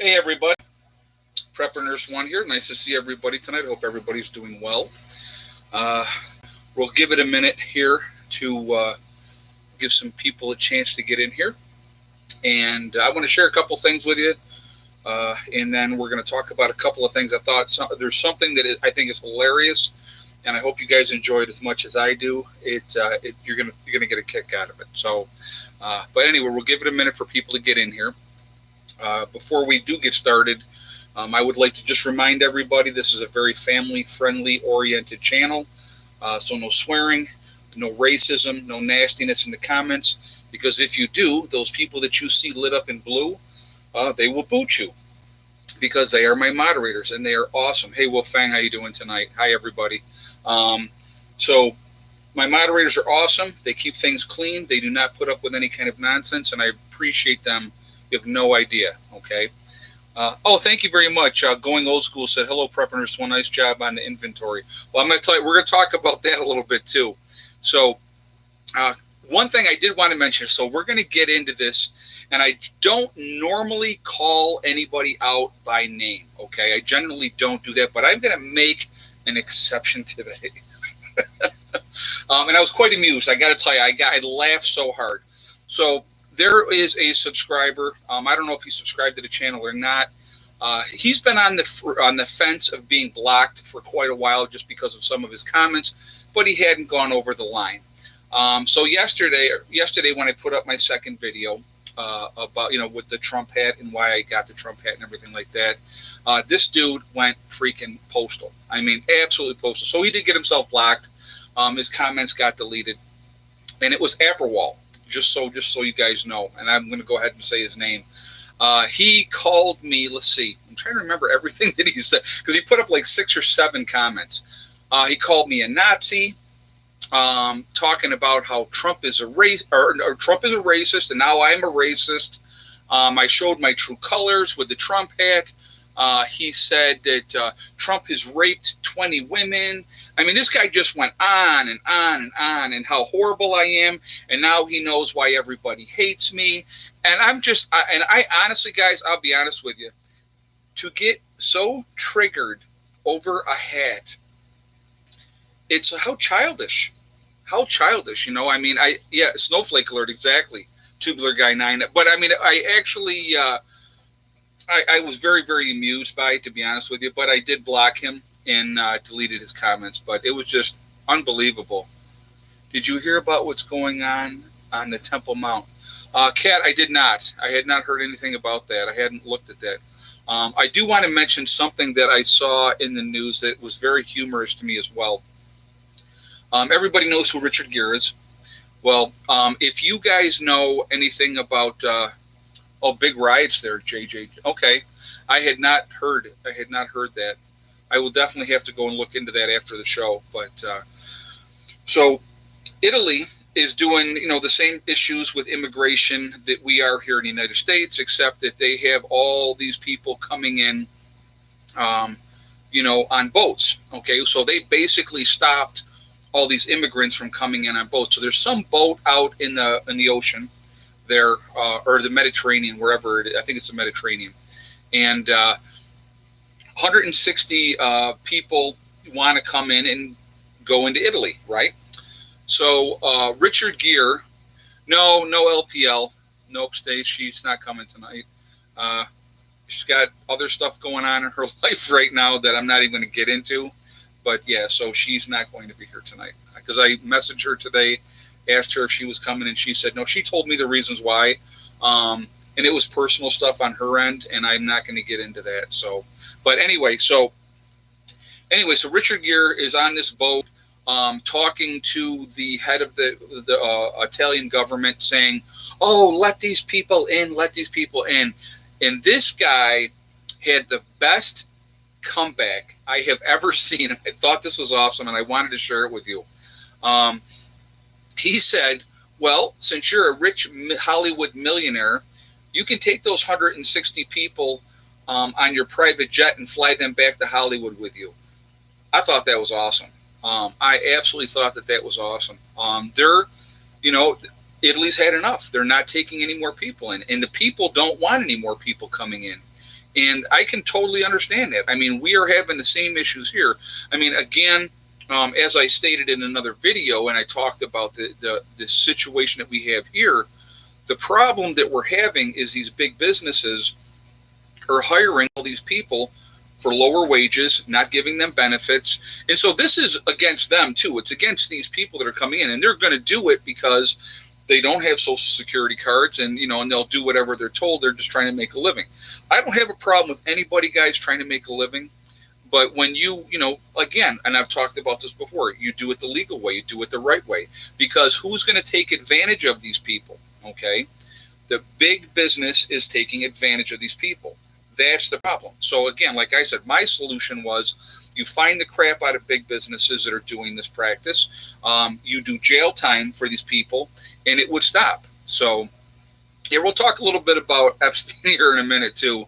Hey everybody, Prepper Nurse One here. Nice to see everybody tonight. Hope everybody's doing well. Uh, we'll give it a minute here to give some people a chance to get in here, and I want to share a couple things with you, and then we're going to talk about a couple of things. There's something that I think is hilarious, and I hope you guys enjoy it as much as I do. You're gonna get a kick out of it. So, but anyway, we'll give it a minute for people to get in here. Before we do get started, I would like to just remind everybody this is a very family-friendly oriented channel. So no swearing, no racism, no nastiness in the comments, because if you do, those people that you see lit up in blue, they will boot you because they are my moderators and they are awesome. Hey, Wolfgang, how you doing tonight? Hi, everybody. So my moderators are awesome. They keep things clean. They do not put up with any kind of nonsense, and I appreciate them. You have no idea, okay? Thank you very much. Going Old School said, hello, Preppers. One nice job on the inventory. Well, I'm going to tell you, we're going to talk about that a little bit too. So one thing I did want to mention, so we're going to get into this, and I don't normally call anybody out by name, okay? I generally don't do that, but I'm going to make an exception today. And I was quite amused. I got to tell you, I laughed so hard. So there is a subscriber. I don't know if he subscribed to the channel or not. He's been on the fence of being blocked for quite a while just because of some of his comments, but he hadn't gone over the line. So yesterday when I put up my second video about with the Trump hat and why I got the Trump hat and everything like that, this dude went freaking postal. I mean, absolutely postal. So he did get himself blocked. His comments got deleted, and it was Apperwall. Just so you guys know, and I'm going to go ahead and say his name. He called me. Let's see. I'm trying to remember everything that he said because he put up like 6 or 7 comments. He called me a Nazi, talking about how Trump is a Trump is a racist, and now I'm a racist. I showed my true colors with the Trump hat. He said that Trump has raped 20 women. I mean, this guy just went on and on and on, and how horrible I am, and now he knows why everybody hates me. And I honestly, guys, I'll be honest with you, to get so triggered over a hat, it's how childish, I mean, snowflake alert, exactly, Tubular Guy 9. But I mean, I actually, I was very, very amused by it, to be honest with you, but I did block him and deleted his comments, but it was just unbelievable. Did you hear about what's going on the Temple Mount? Kat, I did not. I had not heard anything about that. I hadn't looked at that. I do want to mention something that I saw in the news that was very humorous to me as well. Everybody knows who Richard Gere is. Well, if you guys know anything about big riots there, JJ. Okay, I had not heard that. I will definitely have to go and look into that after the show. But so Italy is doing, the same issues with immigration that we are here in the United States, except that they have all these people coming in, on boats. Okay, so they basically stopped all these immigrants from coming in on boats. So there's some boat out in the ocean there, or the Mediterranean, wherever it is. I think it's the Mediterranean, and 160 people want to come in and go into Italy, right? So Richard Gere, no LPL, nope, she's not coming tonight. She's got other stuff going on in her life right now that I'm not even going to get into. But yeah, so she's not going to be here tonight because I messaged her today, asked her if she was coming, and she said no. She told me the reasons why, and it was personal stuff on her end, and I'm not going to get into that. So. But anyway, so Richard Gere is on this boat, talking to the head of the Italian government, saying, "Oh, let these people in, let these people in." And this guy had the best comeback I have ever seen. I thought this was awesome, and I wanted to share it with you. He said, "Well, since you're a rich Hollywood millionaire, you can take those 160 people on your private jet and fly them back to Hollywood with you." I thought that was awesome. I absolutely thought that was awesome. Italy's had enough. They're not taking any more people in, and the people don't want any more people coming in. And I can totally understand that. I mean, we are having the same issues here. I mean, again, as I stated in another video, and I talked about the situation that we have here, the problem that we're having is these big businesses are hiring all these people for lower wages, not giving them benefits. And so this is against them too. It's against these people that are coming in, and they're going to do it because they don't have social security cards, and and they'll do whatever they're told. They're just trying to make a living. I don't have a problem with anybody, guys, trying to make a living. But when again, and I've talked about this before, you do it the legal way, you do it the right way, because who's going to take advantage of these people? Okay. The big business is taking advantage of these people. That's the problem. So again, like I said, my solution was you find the crap out of big businesses that are doing this practice. You do jail time for these people, and it would stop. So yeah, we'll talk a little bit about Epstein here in a minute too.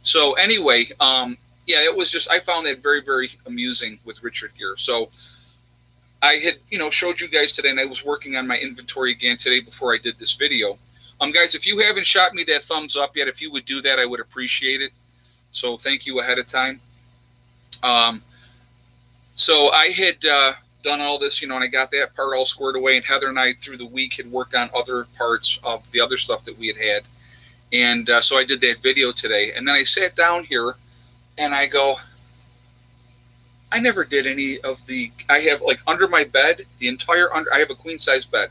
So anyway, yeah, it was just, I found that very, very amusing with Richard Gere. So I had, showed you guys today, and I was working on my inventory again today before I did this video. Guys, if you haven't shot me that thumbs up yet, if you would do that, I would appreciate it. So thank you ahead of time. So I had done all this, and I got that part all squared away, and Heather and I through the week had worked on other parts of the other stuff that we had. And so I did that video today, and then I sat down here and I go, I never did any of I have like under my bed, I have a queen size bed.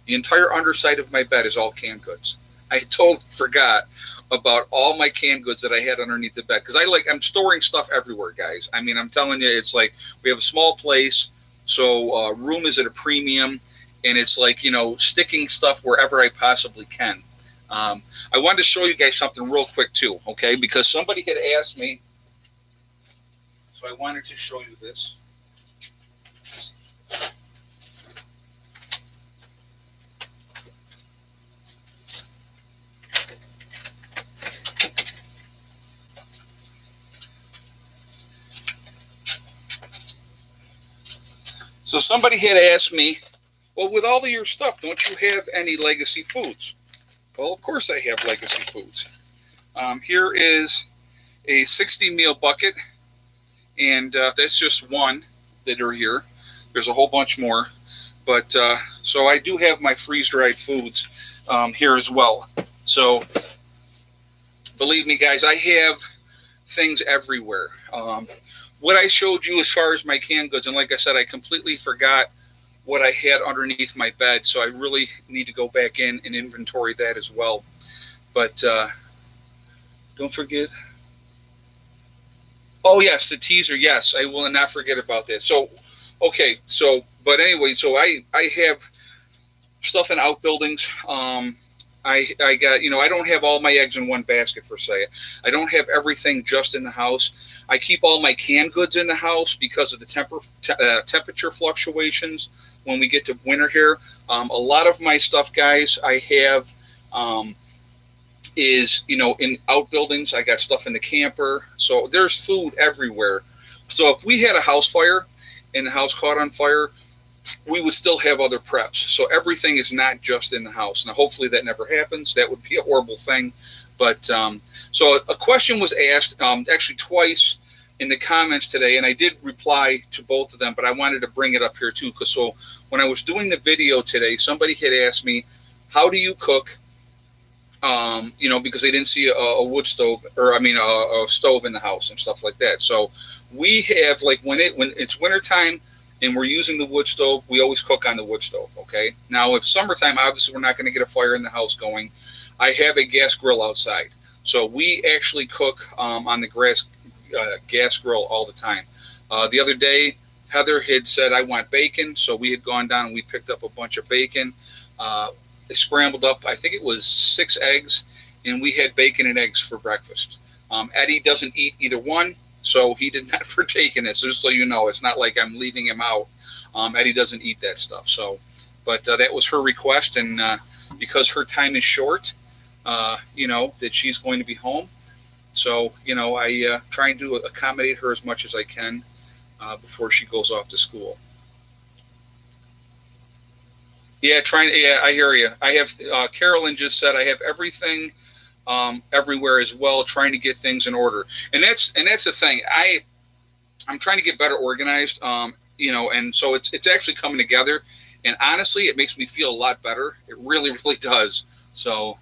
The entire underside of my bed is all canned goods. I totally forgot about all my canned goods that I had underneath the bed, because I'm storing stuff everywhere, guys. I mean, I'm telling you, it's like we have a small place, so room is at a premium, and it's like, sticking stuff wherever I possibly can. I wanted to show you guys something real quick too, okay? Because somebody had asked me, so I wanted to show you this. So somebody had asked me, well, with all of your stuff, don't you have any legacy foods? Well, of course I have legacy foods. Here is a 60 meal bucket, and that's just one that are here. There's a whole bunch more. But so I do have my freeze-dried foods here as well. So believe me, guys, I have things everywhere. What I showed you as far as my canned goods, and like I said, I completely forgot what I had underneath my bed, so I really need to go back in and inventory that as well. But don't forget. Oh yes, the teaser. Yes, I will not forget about that. So, okay. So, but anyway, so I have stuff in outbuildings. I got, I don't have all my eggs in one basket, per se. I don't have everything just in the house. I keep all my canned goods in the house because of the temperature fluctuations when we get to winter here. A lot of my stuff, guys, I have is, in outbuildings. I got stuff in the camper. So there's food everywhere. So if we had a house fire and the house caught on fire, we would still have other preps. So everything is not just in the house. Now, hopefully that never happens. That would be a horrible thing. But so a question was asked actually twice in the comments today, and I did reply to both of them, but I wanted to bring it up here too. Because so when I was doing the video today, somebody had asked me, how do you cook? Because they didn't see a wood stove, or a stove in the house and stuff like that. So we have, like, when it's wintertime and we're using the wood stove, we always cook on the wood stove, okay? Now, if summertime, obviously we're not going to get a fire in the house going. I have a gas grill outside. So we actually cook on the gas grill all the time. The other day, Heather had said, I want bacon. So we had gone down and we picked up a bunch of bacon. Scrambled up, I think it was 6 eggs, and we had bacon and eggs for breakfast. Eddie doesn't eat either one, so he did not partake in it. So just so you know, it's not like I'm leaving him out. Eddie doesn't eat that stuff. So, but that was her request, and because her time is short, that she's going to be home. So, I trying to accommodate her as much as I can before she goes off to school. Yeah, I hear you. I have, Carolyn just said, I have everything everywhere as well, trying to get things in order. And that's the thing. I'm trying to get better organized. And so it's actually coming together. And honestly, it makes me feel a lot better. It really, really does. So,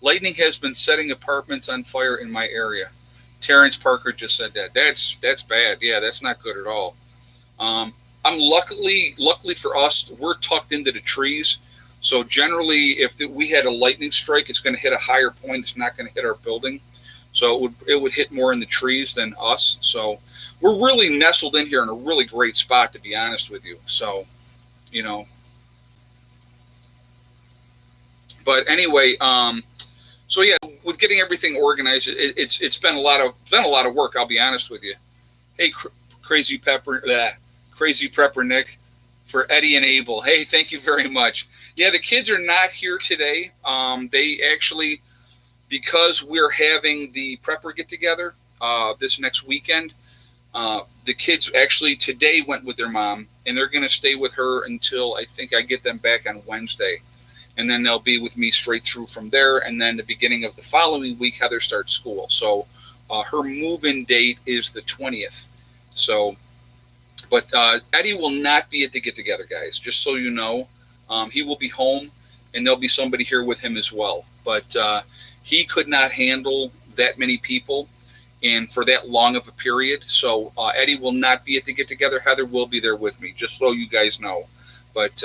lightning has been setting apartments on fire in my area. Terrence Parker just said that. That's bad. Yeah, that's not good at all. I'm luckily for us, we're tucked into the trees. So generally, if we had a lightning strike, it's going to hit a higher point. It's not going to hit our building. So it would hit more in the trees than us. So we're really nestled in here in a really great spot, to be honest with you. So, but anyway, so yeah, with getting everything organized, it's been a lot of work. I'll be honest with you. Hey, crazy prepper Nick, for Eddie and Abel. Hey, thank you very much. Yeah, the kids are not here today. They actually, because we're having the prepper get together this next weekend, the kids actually today went with their mom, and they're going to stay with her until I think I get them back on Wednesday. And then they'll be with me straight through from there. And then the beginning of the following week, Heather starts school. So her move-in date is the 20th. So, but Eddie will not be at the get-together, guys, just so you know. He will be home, and there'll be somebody here with him as well. But he could not handle that many people and for that long of a period. So Eddie will not be at the get-together. Heather will be there with me, just so you guys know. But,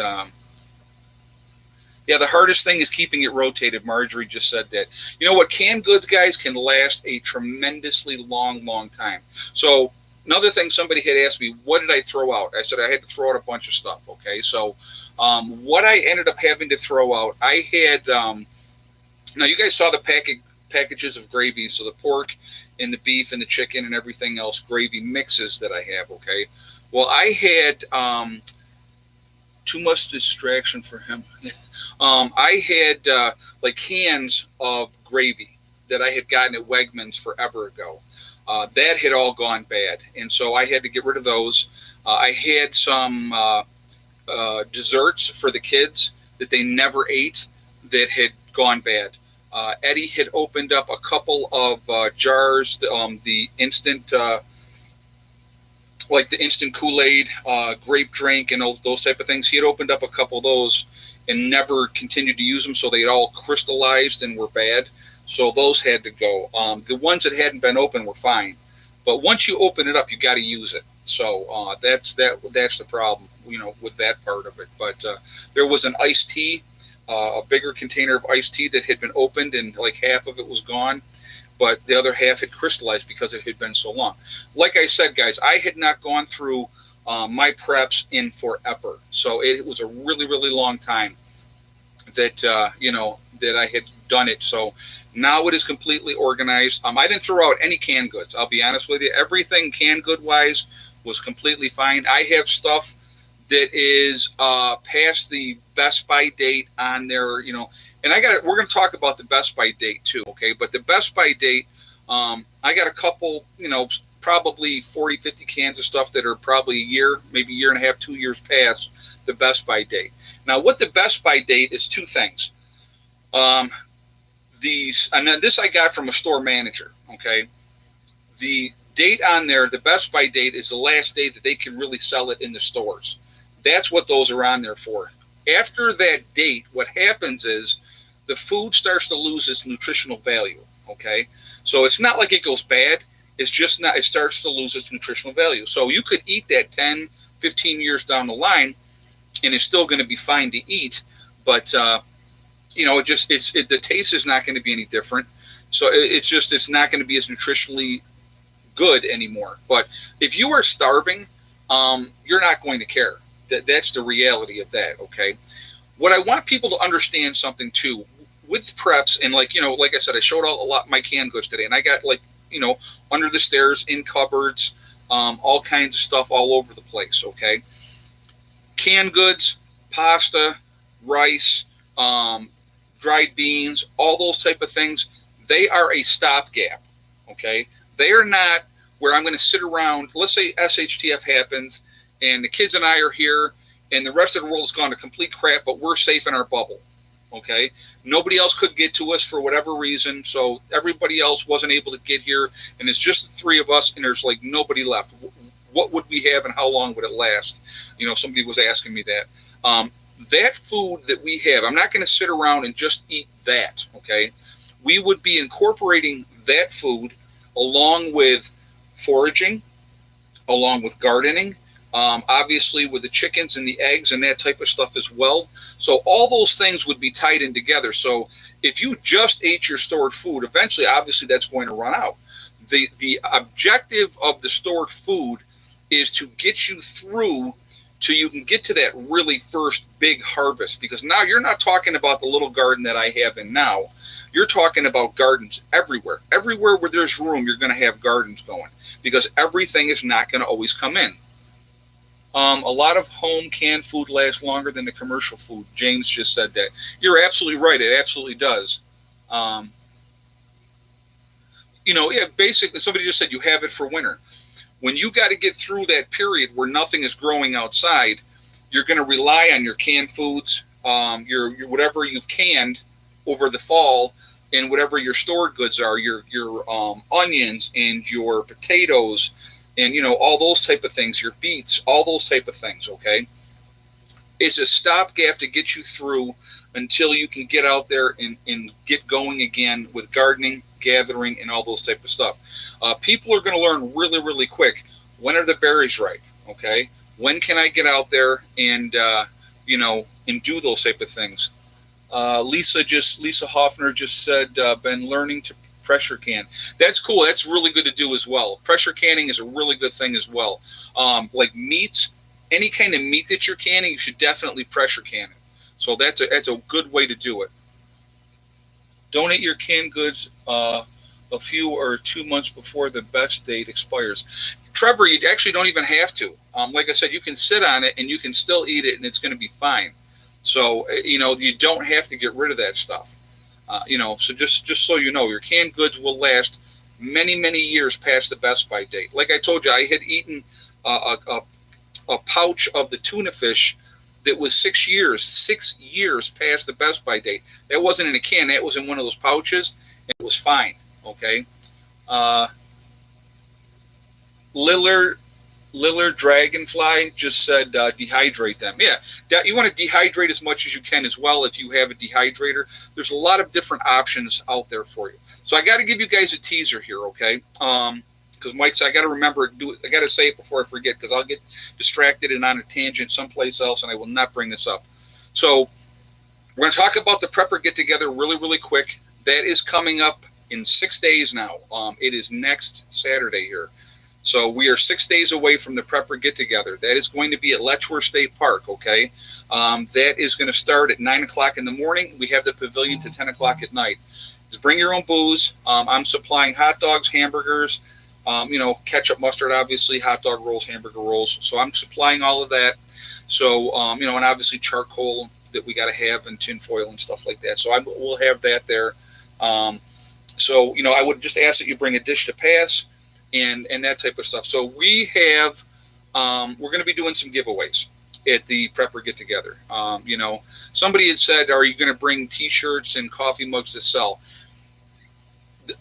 yeah, the hardest thing is keeping it rotated. Marjorie just said that. You know what? Canned goods, guys, can last a tremendously long time. So another thing, somebody had asked me, what did I throw out? I said I had to throw out a bunch of stuff, okay? So what I ended up having to throw out, I had now you guys saw the packages of gravy, so the pork and the beef and the chicken and everything else, gravy mixes that I have, okay? Well, I had too much distraction for him. I had like cans of gravy that I had gotten at Wegmans forever ago. That had all gone bad, and so I had to get rid of those. I had some desserts for the kids that they never ate that had gone bad. Eddie had opened up a couple of jars, the instant like the instant Kool-Aid, grape drink, and all those type of things. He had opened up a couple of those and never continued to use them, so they had all crystallized and were bad. So those had to go. The ones that hadn't been open were fine, but once you open it up, you got to use it. So that's the problem, with that part of it. But there was an iced tea, a bigger container of iced tea that had been opened, and like half of it was gone. But the other half had crystallized because it had been so long. Like I said, guys, I had not gone through my preps in forever. So it was a really, really long time that, that I had done it. So now it is completely organized. I didn't throw out any canned goods. I'll be honest with you. Everything canned good wise was completely fine. I have stuff that is past the Best By date on there, and we're going to talk about the Best By date too, okay? But the Best By date, I got a couple, probably 40, 50 cans of stuff that are probably a year, maybe a year and a half, 2 years past the Best By date. Now, what the Best By date is two things. And then this I got from a store manager, okay? The date on there, the Best By date, is the last day that they can really sell it in the stores. That's what those are on there for. After that date, what happens is the food starts to lose its nutritional value, okay? So it's not like it goes bad. It's just not, it starts to lose its nutritional value. So you could eat that 10, 15 years down the line, and it's still going to be fine to eat, but, the taste is not going to be any different. So it's not going to be as nutritionally good anymore. But if you are starving, you're not going to care. That's the reality of that, okay? What I want people to understand something too, with preps, and like I said, I showed a lot of my canned goods today, and I got under the stairs, in cupboards, all kinds of stuff all over the place, okay? Canned goods, pasta, rice, dried beans, all those type of things, they are a stopgap, okay? They are not where I'm going to sit around. Let's say SHTF happens, and the kids and I are here, and the rest of the world has gone to complete crap, but we're safe in our bubble, Okay, nobody else could get to us for whatever reason, so everybody else wasn't able to get here, and it's just the three of us, and there's like nobody left. What would we have, and how long would it last? You know, somebody was asking me that. That food that we have, I'm not going to sit around and just eat that. Okay, we would be incorporating that food along with foraging, along with gardening, obviously with the chickens and the eggs and that type of stuff as well. So all those things would be tied in together. So if you just ate your stored food, eventually, obviously, that's going to run out. The objective of the stored food is to get you through till you can get to that really first big harvest, because now you're not talking about the little garden that I have in now. You're talking about gardens everywhere. Everywhere where there's room, you're going to have gardens going, because everything is not going to always come in. A lot of home canned food lasts longer than the commercial food. James just said that. You're absolutely right. It absolutely does. Basically, somebody just said you have it for winter. When you got to get through that period where nothing is growing outside, you're going to rely on your canned foods, your whatever you've canned over the fall, and whatever your stored goods are, your onions and your potatoes, and all those type of things, your beets, all those type of things. Okay, it's a stopgap to get you through until you can get out there and get going again with gardening, gathering, and all those type of stuff. People are going to learn really, really quick. When are the berries ripe? Okay, when can I get out there and and do those type of things? Lisa Hoffner just said, been learning to pressure can. That's cool. That's really good to do as well. Pressure canning is a really good thing as well. Like meats, any kind of meat that you're canning, you should definitely pressure can it. So that's a good way to do it. Donate your canned goods a few or 2 months before the best date expires. Trevor, you actually don't even have to. Like I said, you can sit on it and you can still eat it, and it's going to be fine. So you don't have to get rid of that stuff. So just so you know, your canned goods will last many, many years past the best by date. Like I told you, I had eaten a pouch of the tuna fish that was 6 years past the best by date. That wasn't in a can. That was in one of those pouches, and it was fine. Okay. Lillard Dragonfly just said dehydrate them. Yeah, you want to dehydrate as much as you can as well if you have a dehydrator. There's a lot of different options out there for you. So I got to give you guys a teaser here, okay? Because Mike said I got to remember, I got to say it before I forget, because I'll get distracted and on a tangent someplace else, and I will not bring this up. So we're going to talk about the prepper get-together really, really quick. That is coming up in 6 days now. It is next Saturday here. So we are 6 days away from the prepper get-together. That is going to be at Letchworth State Park, okay? That is going to start at 9 o'clock in the morning. We have the pavilion to 10 o'clock at night. Just bring your own booze. I'm supplying hot dogs, hamburgers, ketchup, mustard, obviously, hot dog rolls, hamburger rolls. So I'm supplying all of that. So, and obviously charcoal that we got to have, and tin foil and stuff like that. So we'll have that there. I would just ask that you bring a dish to pass, and that type of stuff. So we have, we're going to be doing some giveaways at the prepper get together. Somebody had said, are you going to bring t-shirts and coffee mugs to sell?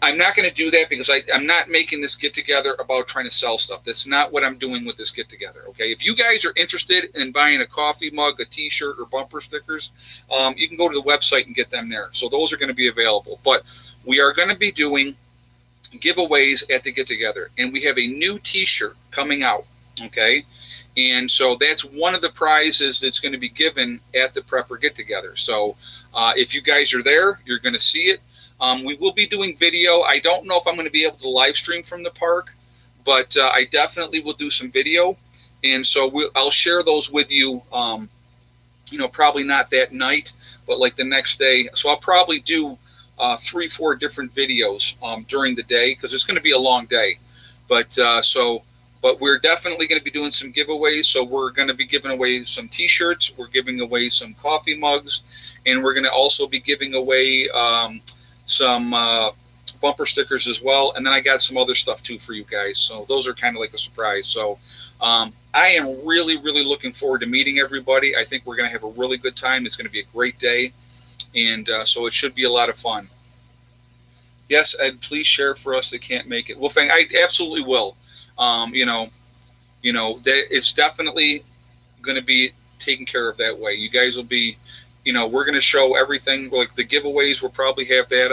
I'm not going to do that, because I'm not making this get together about trying to sell stuff. That's not what I'm doing with this get together. Okay. If you guys are interested in buying a coffee mug, a t-shirt, or bumper stickers, you can go to the website and get them there. So those are going to be available, but we are going to be doing giveaways at the get together, and we have a new t-shirt coming out. Okay. And so that's one of the prizes that's going to be given at the prepper get together. So if you guys are there, you're going to see it. We will be doing video. I don't know if I'm going to be able to live stream from the park, but I definitely will do some video. And so I'll share those with you, probably not that night, but like the next day. So I'll probably do 3-4 different videos during the day, because it's going to be a long day. But we're definitely going to be doing some giveaways. So we're going to be giving away some t-shirts. We're giving away some coffee mugs, and we're going to also be giving away some bumper stickers as well. And then I got some other stuff too for you guys. So those are kind of like a surprise. So I am really, really looking forward to meeting everybody. I think we're going to have a really good time. It's going to be a great day. And so it should be a lot of fun. Yes, Ed, please share for us that can't make it. Well, I absolutely will. You know, that it's definitely going to be taken care of that way. You guys will be, we're going to show everything. Like the giveaways, we'll probably have that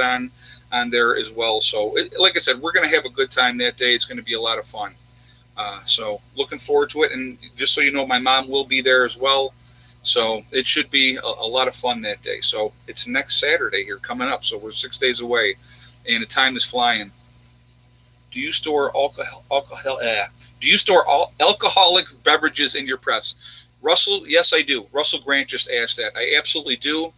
on there as well. So, like I said, we're going to have a good time that day. It's going to be a lot of fun. So, looking forward to it. And just so you know, my mom will be there as well. So, it should be a lot of fun that day. So, it's next Saturday here coming up. So, we're 6 days away, and the time is flying. Do you store alcoholic beverages in your preps? Russell, yes, I do. Russell Grant just asked that. I absolutely do.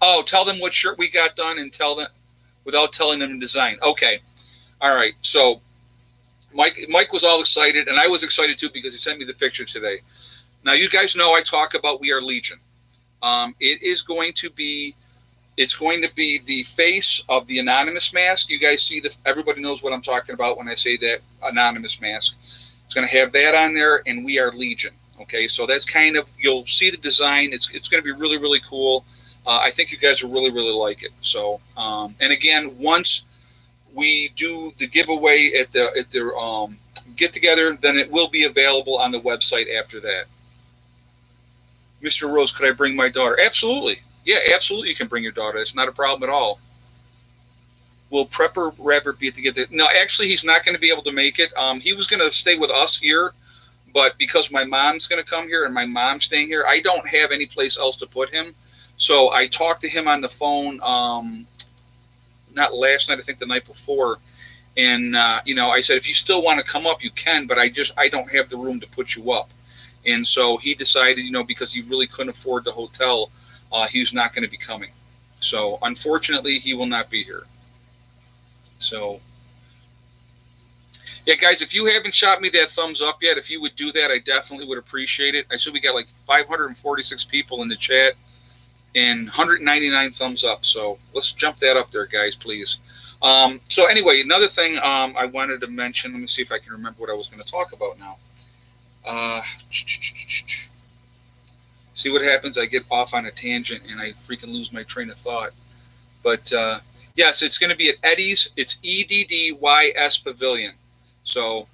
Oh, tell them what shirt we got done and tell them without telling them design. Okay. All right. So Mike was all excited, and I was excited too because he sent me the picture today. Now, you guys know I talk about We Are Legion. It's going to be the face of the anonymous mask. You guys see everybody knows what I'm talking about when I say that anonymous mask. It's going to have that on there, and We Are Legion. Okay, so that's kind of, you'll see the design. It's going to be really, really cool. I think you guys will really, really like it. So, and again, once we do the giveaway at the get together, then it will be available on the website after that. Mr. Rose, could I bring my daughter? Absolutely. Yeah, absolutely. You can bring your daughter. It's not a problem at all. Will Prepper Rabbit be able to get there? No, actually, he's not going to be able to make it. He was going to stay with us here, but because my mom's going to come here and my mom's staying here, I don't have any place else to put him. So I talked to him on the phone, not last night, I think the night before. And, I said, if you still want to come up, you can, but I don't have the room to put you up. And so he decided, because he really couldn't afford the hotel, he was not going to be coming. So unfortunately, he will not be here. So, yeah, guys, if you haven't shot me that thumbs up yet, if you would do that, I definitely would appreciate it. I said we got like 546 people in the chat and 199 thumbs up. So let's jump that up there, guys, please. So anyway, another thing I wanted to mention, let me see if I can remember what I was going to talk about now. See what happens? I get off on a tangent and I freaking lose my train of thought. But yes, it's going to be at Eddie's. It's EDDYS Pavilion. So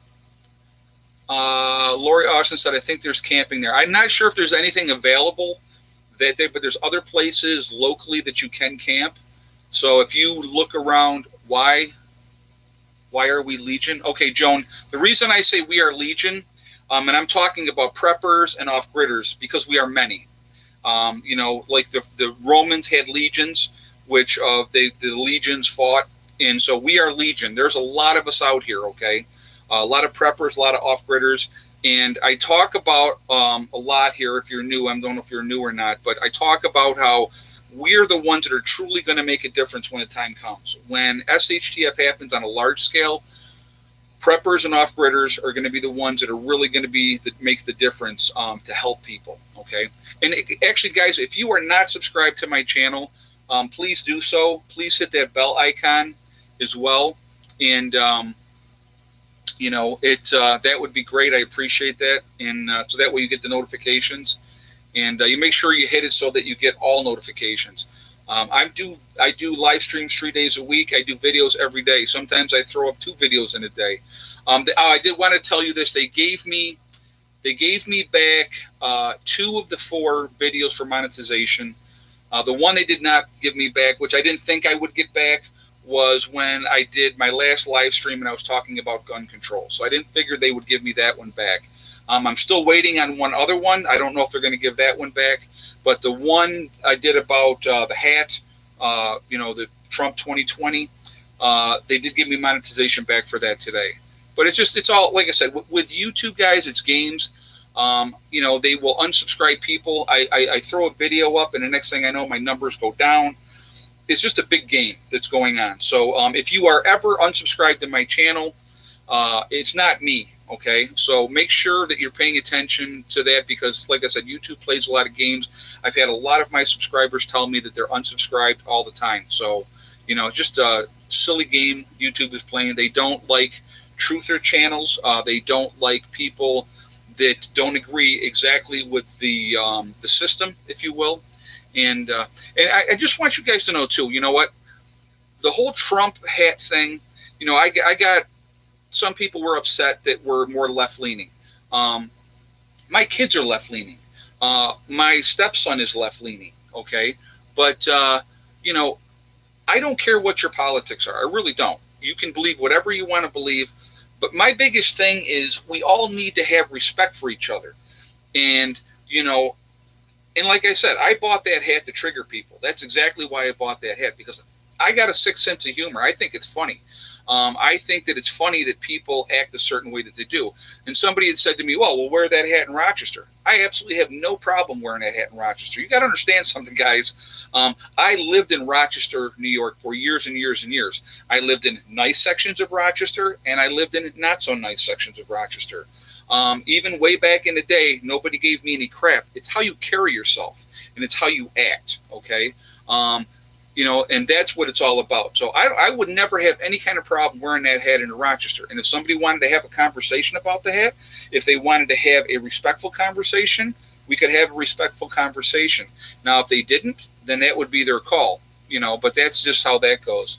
Lori Austin said, I think there's camping there. I'm not sure if there's anything available that day, but there's other places locally that you can camp. So if you look around, why are we Legion? Okay, Joan, the reason I say we are Legion, and I'm talking about preppers and off-gridders because we are many. Like the Romans had legions, which the legions fought. And so we are Legion. There's a lot of us out here, okay? A lot of preppers, a lot of off-gridders. And I talk about a lot here, if you're new, I don't know if you're new or not, but I talk about how we're the ones that are truly going to make a difference when the time comes. When SHTF happens on a large scale, preppers and off-gridders are going to be the ones that are really going to be that make the difference to help people, okay? And actually, guys, if you are not subscribed to my channel, please do so. Please hit that bell icon as well. And, that would be great. I appreciate that. And so that way you get the notifications. And you make sure you hit it so that you get all notifications. I do live streams 3 days a week. I do videos every day. Sometimes I throw up 2 videos in a day. I did want to tell you this. They gave me back 2 of the 4 videos for monetization. The one they did not give me back, which I didn't think I would get back, was when I did my last live stream and I was talking about gun control. So I didn't figure they would give me that one back. I'm still waiting on one other one. I don't know if they're going to give that one back. But the one I did about the hat, the Trump 2020, they did give me monetization back for that today. But it's all, like I said, with YouTube, guys, it's games. They will unsubscribe people. I throw a video up, and the next thing I know, my numbers go down. It's just a big game that's going on. So if you are ever unsubscribed to my channel, it's not me, okay? So make sure that you're paying attention to that because, like I said, YouTube plays a lot of games. I've had a lot of my subscribers tell me that they're unsubscribed all the time. So, just a silly game YouTube is playing. They don't like truther channels. They don't like people that don't agree exactly with the system, if you will. And I just want you guys to know too. You know what? The whole Trump hat thing. You know, I got some people were upset that were more left leaning. My kids are left leaning. My stepson is left leaning. Okay, but you know, I don't care what your politics are. I really don't. You can believe whatever you want to believe. But my biggest thing is we all need to have respect for each other. And, you know, and like I said, I bought that hat to trigger people. That's exactly why I bought that hat, because I got a sixth sense of humor. I think it's funny. I think that it's funny that people act a certain way that they do. And somebody had said to me, well, we'll wear that hat in Rochester. I absolutely have no problem wearing that hat in Rochester. You got to understand something, guys. I lived in Rochester, New York for years and years and years. I lived in nice sections of Rochester, and I lived in not so nice sections of Rochester. Even way back in the day, nobody gave me any crap. It's how you carry yourself, and it's how you act, okay? You know, and that's what it's all about. So I would never have any kind of problem wearing that hat in Rochester. And if somebody wanted to have a conversation about the hat, if they wanted to have a respectful conversation, we could have a respectful conversation. Now, if they didn't, then that would be their call, you know, but that's just how that goes.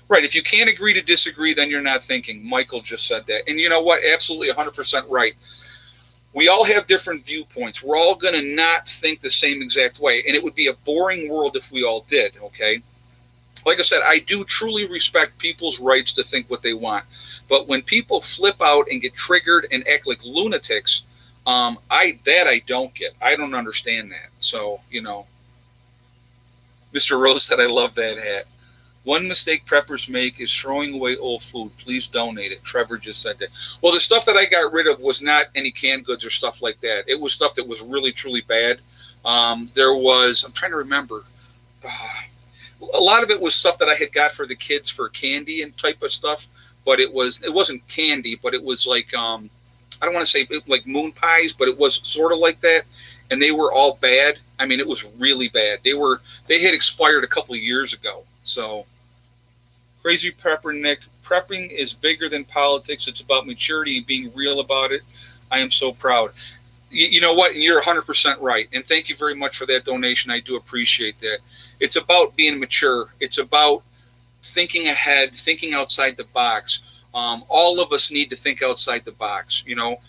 Right. If you can't agree to disagree, then you're not thinking. Michael just said that. And you know what? Absolutely 100% right. We all have different viewpoints. We're all going to not think the same exact way. And it would be a boring world if we all did, okay? Like I said, I do truly respect people's rights to think what they want. But when people flip out and get triggered and act like lunatics, I don't get. I don't understand that. So, you know, Mr. Rose said, I love that hat. One mistake preppers make is throwing away old food. Please donate it. Trevor just said that. Well, the stuff that I got rid of was not any canned goods or stuff like that. It was stuff that was really, truly bad. There was, I'm trying to remember. A lot of it was stuff that I had got for the kids for candy and type of stuff. But it wasn't candy, but it was like, I don't want to say like moon pies, but it was sort of like that. And they were all bad. I mean, it was really bad. They had expired a couple of years ago. So, Crazy Prepper Nick, prepping is bigger than politics. It's about maturity and being real about it. I am so proud. You know what? And you're 100% right. And thank you very much for that donation. I do appreciate that. It's about being mature. It's about thinking ahead, thinking outside the box. All of us need to think outside the box. You know,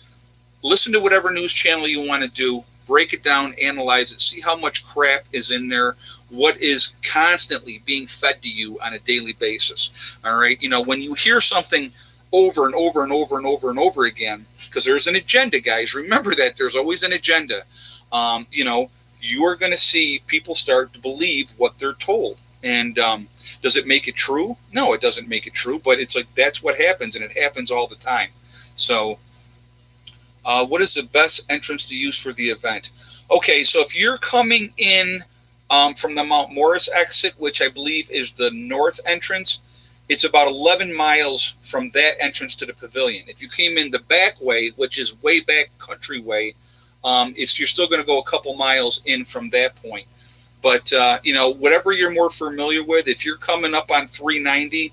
listen to whatever news channel you want to do. Break it down, analyze it, see how much crap is in there, what is constantly being fed to you on a daily basis. All right. You know, when you hear something over and over and over and over and over again, because there's an agenda, guys. Remember that there's always an agenda. You know, you are going to see people start to believe what they're told. And does it make it true? No, it doesn't make it true. But it's like that's what happens, and it happens all the time. So, what is the best entrance to use for the event? Okay, so if you're coming in from the Mount Morris exit, which I believe is the north entrance, it's about 11 miles from that entrance to the pavilion. If you came in the back way, which is way back country way, you're still going to go a couple miles in from that point. But, you know, whatever you're more familiar with, if you're coming up on 390,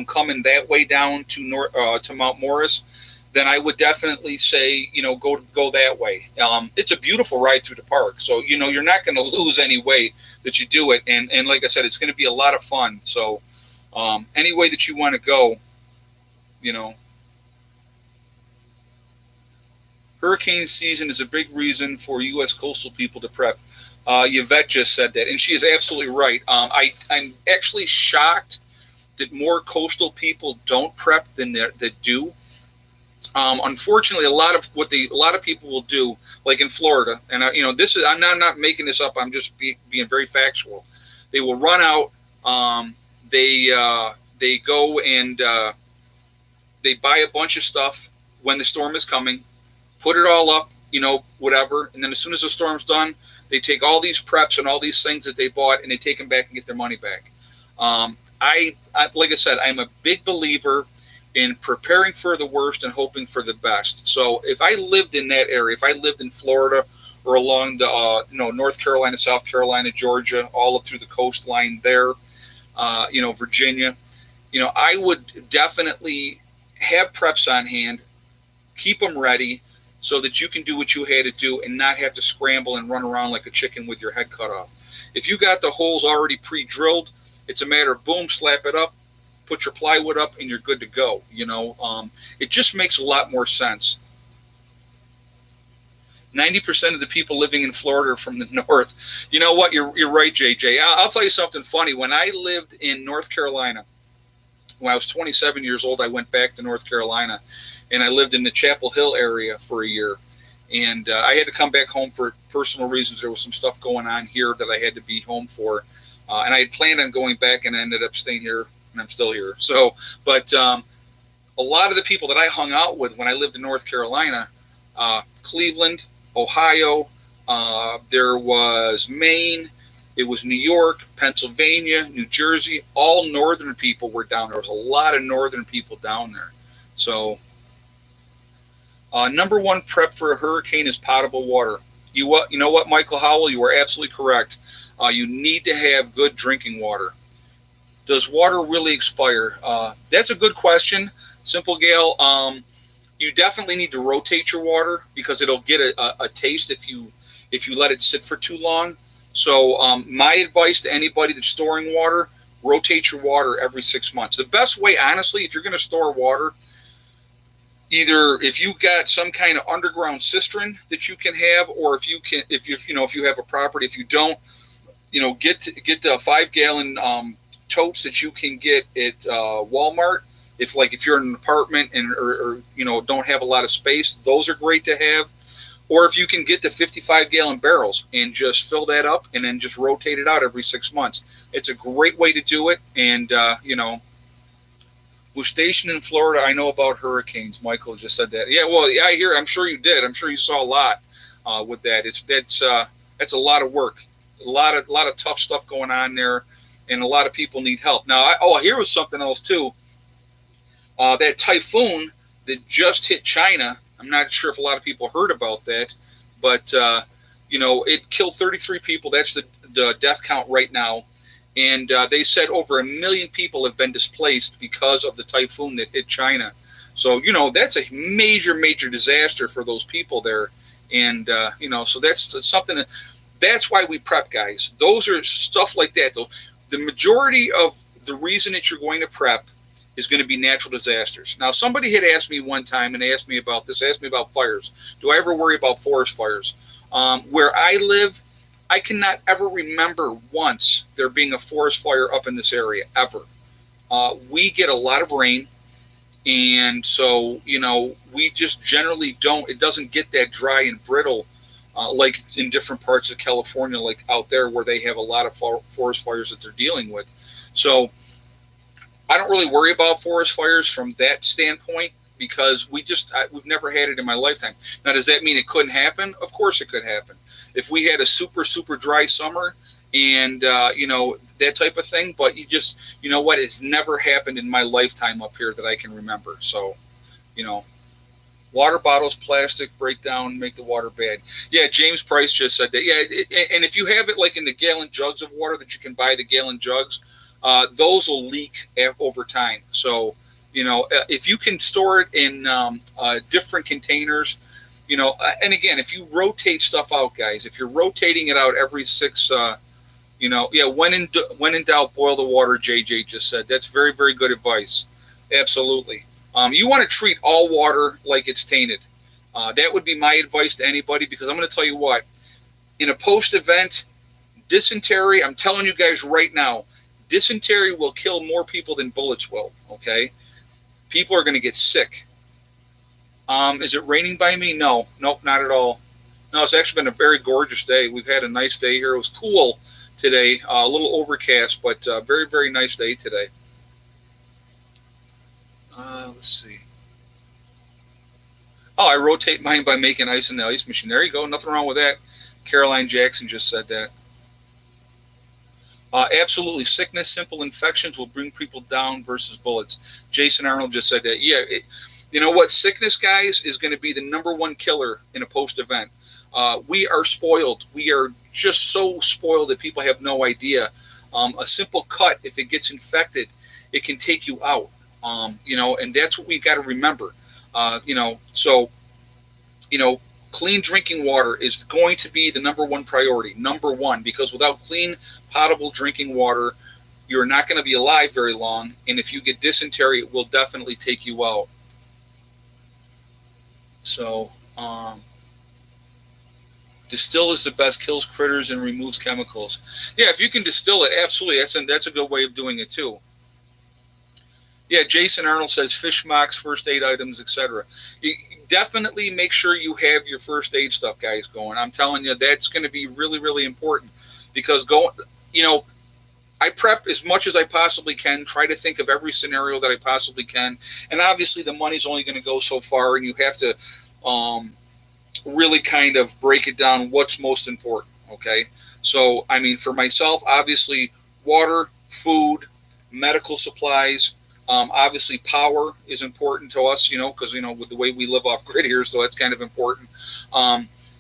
coming that way down to Mount Morris, then I would definitely say, you know, go that way. It's a beautiful ride through the park. So, you know, you're not going to lose any way that you do it. And like I said, it's going to be a lot of fun. So any way that you want to go, you know. Hurricane season is a big reason for U.S. coastal people to prep. Yvette just said that, and she is absolutely right. I'm actually shocked that more coastal people don't prep than that do. Unfortunately, a lot of people will do, like in Florida, and you know, this is I'm not making this up. I'm just being very factual. They will run out. They go and they buy a bunch of stuff when the storm is coming, put it all up, you know, whatever, and then as soon as the storm's done, they take all these preps and all these things that they bought and they take them back and get their money back. I like I said, I'm a big believer in preparing for the worst and hoping for the best. So if I lived in that area, if I lived in Florida or along the North Carolina, South Carolina, Georgia, all up through the coastline there, Virginia, I would definitely have preps on hand, keep them ready, so that you can do what you had to do and not have to scramble and run around like a chicken with your head cut off. If you got the holes already pre-drilled, it's a matter of boom, slap it up, put your plywood up, and you're good to go. It just makes a lot more sense. 90% of the people living in Florida are from the north. You know what? You're right, JJ. I'll tell you something funny. When I lived in North Carolina, when I was 27 years old, I went back to North Carolina, and I lived in the Chapel Hill area for a year. And I had to come back home for personal reasons. There was some stuff going on here that I had to be home for. And I had planned on going back, and I ended up staying here, and I'm still here. So, but a lot of the people that I hung out with when I lived in North Carolina, Cleveland, Ohio, there was Maine, it was New York, Pennsylvania, New Jersey, all northern people were down there. There was a lot of northern people down there. So number one prep for a hurricane is potable water. You know what, Michael Howell, you are absolutely correct. You need to have good drinking water. Does water really expire? That's a good question, Simple Gale. You definitely need to rotate your water because it'll get a taste if you let it sit for too long. So my advice to anybody that's storing water, rotate your water every 6 months. The best way, honestly, if you're going to store water, either if you've got some kind of underground cistern that you can have, or if you have a property, if you don't, get the 5-gallon totes that you can get at Walmart. If you're in an apartment or don't have a lot of space, those are great to have. Or if you can get the 55-gallon barrels and just fill that up and then just rotate it out every 6 months. It's a great way to do it. And, was stationed in Florida. I know about hurricanes. Michael just said that. Yeah, well, yeah, I hear. I'm sure you did. I'm sure you saw a lot with that. That's a lot of work. A lot of tough stuff going on there, and a lot of people need help. Now, here was something else too. That typhoon that just hit China. I'm not sure if a lot of people heard about that, but it killed 33 people. That's the death count right now, and they said over 1 million people have been displaced because of the typhoon that hit China. So that's a major disaster for those people there, and so that's something. That's why we prep, guys. Those are stuff like that. Though the majority of the reason that you're going to prep is going to be natural disasters. Now, somebody had asked me one time, and they asked me about this, asked me about fires. Do I ever worry about forest fires? Where I live, I cannot ever remember once there being a forest fire up in this area, ever. We get a lot of rain, and so, we just generally don't, it doesn't get that dry and brittle like in different parts of California, like out there where they have a lot of forest fires that they're dealing with. So I don't really worry about forest fires from that standpoint because we've never had it in my lifetime. Now, does that mean it couldn't happen? Of course it could happen. If we had a super dry summer and, that type of thing, but it's never happened in my lifetime up here that I can remember. So, water bottles, plastic, break down, make the water bad. Yeah, James Price just said that. Yeah, and if you have it like in the gallon jugs of water that you can buy, the gallon jugs, those will leak over time. So, if you can store it in different containers, and again, if you rotate stuff out, guys, if you're rotating it out every 6, when in doubt, boil the water, JJ just said. That's very, very good advice. Absolutely. You want to treat all water like it's tainted. That would be my advice to anybody, because I'm going to tell you what, in a post-event, dysentery, I'm telling you guys right now, dysentery will kill more people than bullets will, okay? People are going to get sick. Is it raining by me? No, nope, not at all. No, it's actually been a very gorgeous day. We've had a nice day here. It was cool today, a little overcast, but very, very nice day today. Let's see. Oh, I rotate mine by making ice in the ice machine. There you go. Nothing wrong with that. Caroline Jackson just said that. Absolutely. Sickness, simple infections will bring people down versus bullets. Jason Arnold just said that. Yeah. You know what? Sickness, guys, is going to be the number one killer in a post-event. We are spoiled. We are just so spoiled that people have no idea. A simple cut, if it gets infected, it can take you out. And that's what we got to remember. So you know, clean drinking water is going to be the number one priority, number one, because without clean, potable drinking water, you're not going to be alive very long. And if you get dysentery, it will definitely take you out. So, distill is the best, kills critters and removes chemicals. Yeah, if you can distill it, absolutely. That's a good way of doing it too. Yeah, Jason Arnold says fish mocks, first aid items, etc. Definitely make sure you have your first aid stuff, guys, going. I'm telling you, that's going to be really, really important because I prep as much as I possibly can, try to think of every scenario that I possibly can. And obviously the money's only going to go so far, and you have to really kind of break it down what's most important, okay? So, I mean, for myself, obviously water, food, medical supplies, obviously power is important to us, because, with the way we live off grid here, so that's kind of important.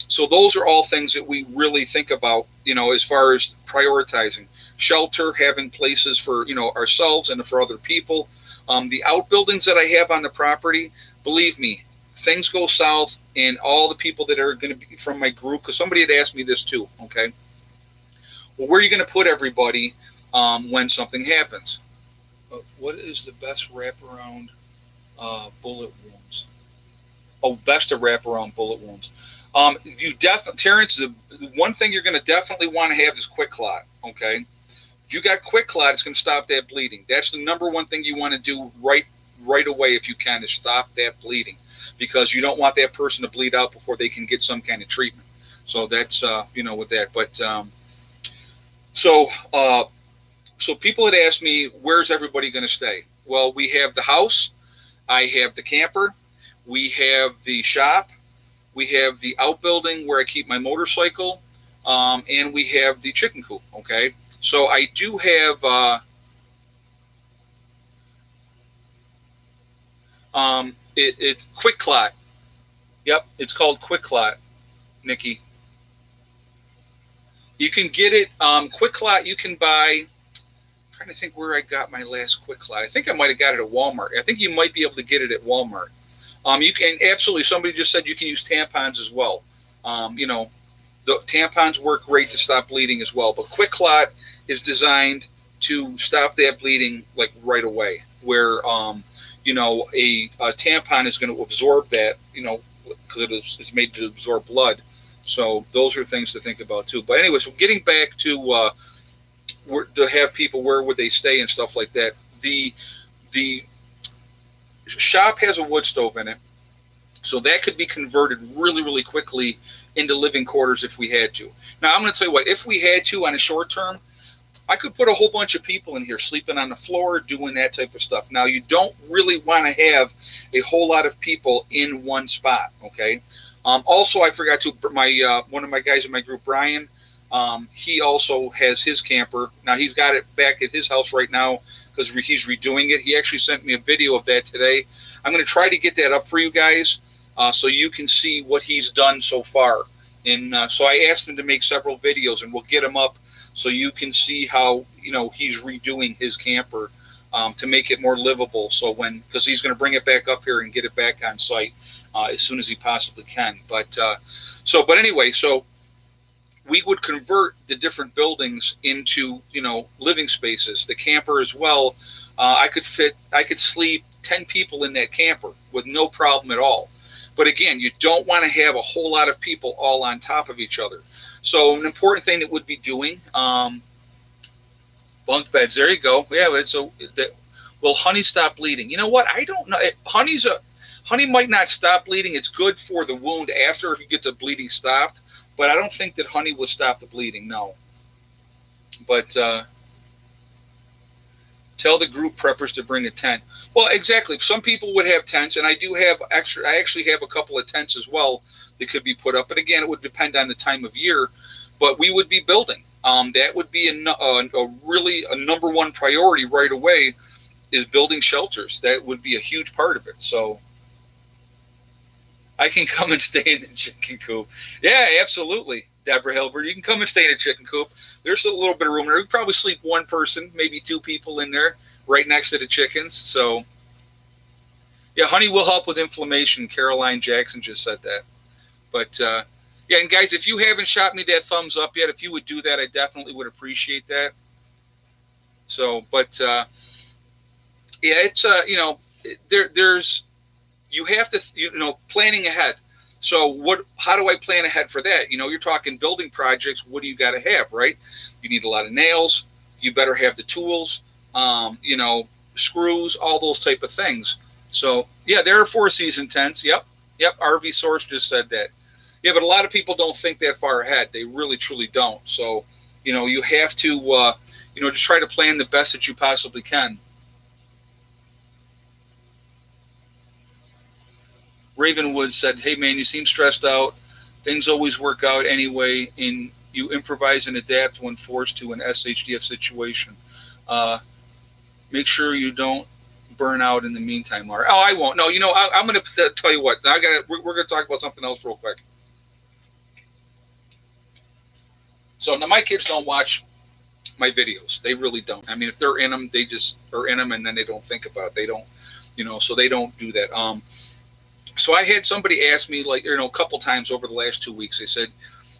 So those are all things that we really think about, as far as prioritizing. Shelter, having places for, ourselves and for other people. The outbuildings that I have on the property, believe me, things go south, and all the people that are going to be from my group, because somebody had asked me this too, okay? Well, where are you going to put everybody when something happens? What is the best wraparound bullet wounds? Oh, best to wrap around bullet wounds. Terrence, the one thing you're going to definitely want to have is quick clot, okay? If you got quick clot, it's going to stop that bleeding. That's the number one thing you want to do right away if you can, is stop that bleeding, because you don't want that person to bleed out before they can get some kind of treatment. So that's with that. But so people had asked me, where's everybody going to stay? Well, we have the house, I have the camper, we have the shop, we have the outbuilding where I keep my motorcycle, and we have the chicken coop. Okay. So I do have it's quick clot. Yep, it's called quick clot, Nikki. You can get it quick clot. You can buy. I'm trying to think where I got my last quick clot. I think I might have got it at Walmart. I think you might be able to get it at Walmart. You can absolutely. Somebody just said you can use tampons as well. The tampons work great to stop bleeding as well, but quick clot is designed to stop that bleeding like right away, where a tampon is going to absorb that, because it's made to absorb blood. So those are things to think about too. But anyway, so getting back to to have people, where would they stay and stuff like that. The shop has a wood stove in it, so that could be converted really, really quickly into living quarters if we had to. Now, I'm going to tell you what, if we had to on a short term, I could put a whole bunch of people in here sleeping on the floor, doing that type of stuff. Now, you don't really want to have a whole lot of people in one spot, okay? Also, I forgot to, one of my guys in my group, Brian, he also has his camper. Now, he's got it back at his house right now because he's redoing it. He actually sent me a video of that today. I'm going to try to get that up for you guys so you can see what he's done so far. And so I asked him to make several videos, and we'll get them up so you can see how, he's redoing his camper to make it more livable. So because he's going to bring it back up here and get it back on site as soon as he possibly can. But anyway, so we would convert the different buildings into, living spaces. The camper as well. I could sleep 10 people in that camper with no problem at all. But again, you don't want to have a whole lot of people all on top of each other. So an important thing that would be doing, bunk beds. There you go. Yeah. Will honey stop bleeding? You know what? I don't know. Honey might not stop bleeding. It's good for the wound after if you get the bleeding stopped. But I don't think that honey would stop the bleeding. No. But tell the group preppers to bring a tent. Well, exactly. Some people would have tents, and I do have extra. I actually have a couple of tents as well that could be put up. But again, it would depend on the time of year. But we would be building. That would be really a number one priority right away, is building shelters. That would be a huge part of it. So I can come and stay in the chicken coop. Yeah, absolutely, Deborah Hilbert. You can come and stay in a chicken coop. There's a little bit of room there. You could probably sleep one person, maybe two people in there right next to the chickens. So, yeah, honey will help with inflammation. Caroline Jackson just said that. But yeah, and guys, if you haven't shot me that thumbs up yet, if you would do that, I definitely would appreciate that. So, but yeah, it's there's you have to planning ahead. So how do I plan ahead for that? You're talking building projects. What do you got to have, right? You need a lot of nails. You better have the tools, screws, all those type of things. So yeah, there are 4-season tents. Yep. RV Source just said that. Yeah, but a lot of people don't think that far ahead. They really, truly don't. So, you have to, just try to plan the best that you possibly can. Ravenwood said, "Hey man, you seem stressed out. Things always work out anyway, and you improvise and adapt when forced to an SHDF situation. Make sure you don't burn out in the meantime, Laura." Oh, I won't. No, I'm going to tell you what. We're going to talk about something else real quick. So now my kids don't watch my videos. They really don't. I mean, if they're in them, they just are in them, and then they don't think about it. They don't, so they don't do that. So I had somebody ask me, like, a couple times over the last 2 weeks. They said,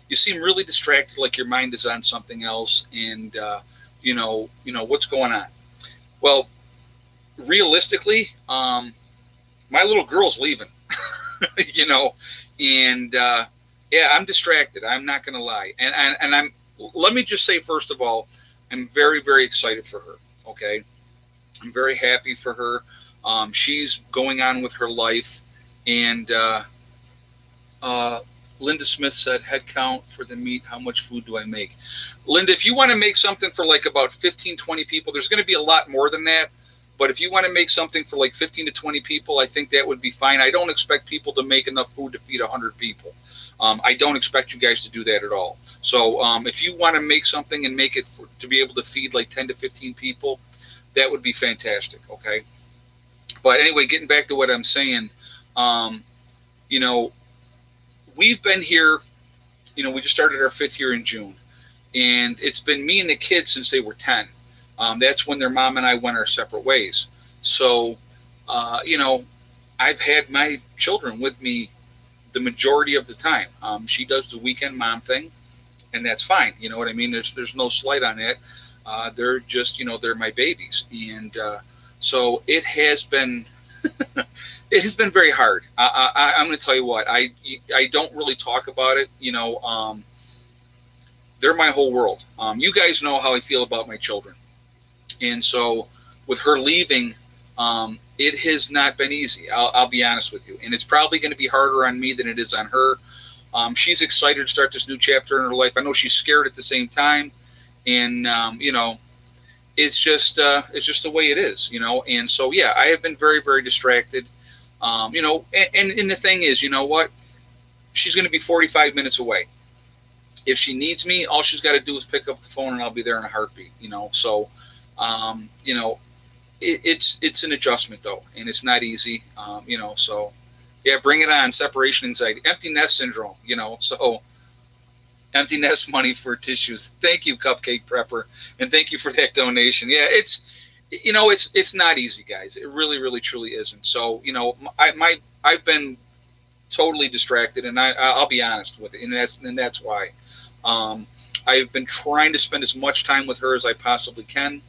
"You seem really distracted, like your mind is on something else, and what's going on?" Well, realistically, my little girl's leaving, and yeah, I'm distracted. I'm not going to lie, and let me just say, first of all, I'm very, very excited for her. Okay, I'm very happy for her. She's going on with her life. And Linda Smith said, "Head count for the meat. How much food do I make?" Linda, if you want to make something for like about 15, 20 people, there's going to be a lot more than that. But if you want to make something for like 15 to 20 people, I think that would be fine. I don't expect people to make enough food to feed 100 people. I don't expect you guys to do that at all. So if you want to make something and make it to be able to feed like 10 to 15 people, that would be fantastic. Okay. But anyway, getting back to what I'm saying, we've been here, we just started our 5th year in June, and it's been me and the kids since they were 10. That's when their mom and I went our separate ways. So, I've had my children with me the majority of the time. She does the weekend mom thing, and that's fine. You know what I mean? There's no slight on that. They're just, they're my babies. And so it has been... It has been very hard. I'm going to tell you what. I don't really talk about it. They're my whole world. You guys know how I feel about my children, and so with her leaving, it has not been easy. I'll be honest with you, and it's probably going to be harder on me than it is on her. She's excited to start this new chapter in her life. I know she's scared at the same time, and it's just the way it is, And so yeah, I have been very, very distracted. And the thing is, what? She's going to be 45 minutes away. If she needs me, all she's got to do is pick up the phone and I'll be there in a heartbeat, So, it's an adjustment though, and it's not easy, so yeah, bring it on. Separation anxiety, empty nest syndrome, so empty nest money for tissues. Thank you, Cupcake Prepper. And thank you for that donation. Yeah, it's not easy, guys. It really, really, truly isn't. So, I've been totally distracted, and I'll be honest with it, and that's why. I've been trying to spend as much time with her as I possibly can.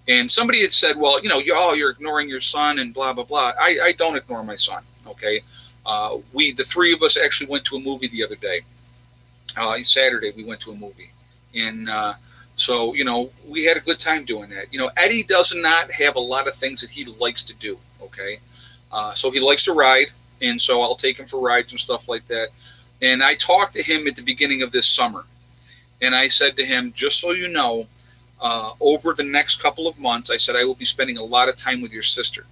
And somebody had said, well, you're ignoring your son and blah, blah, blah. I don't ignore my son, okay? The 3 of us actually went to a movie the other day. Saturday, we went to a movie. And so, we had a good time doing that. Eddie does not have a lot of things that he likes to do, okay? So he likes to ride, and so I'll take him for rides and stuff like that. And I talked to him at the beginning of this summer, and I said to him, just so you know, over the next couple of months, I said, I will be spending a lot of time with your sister.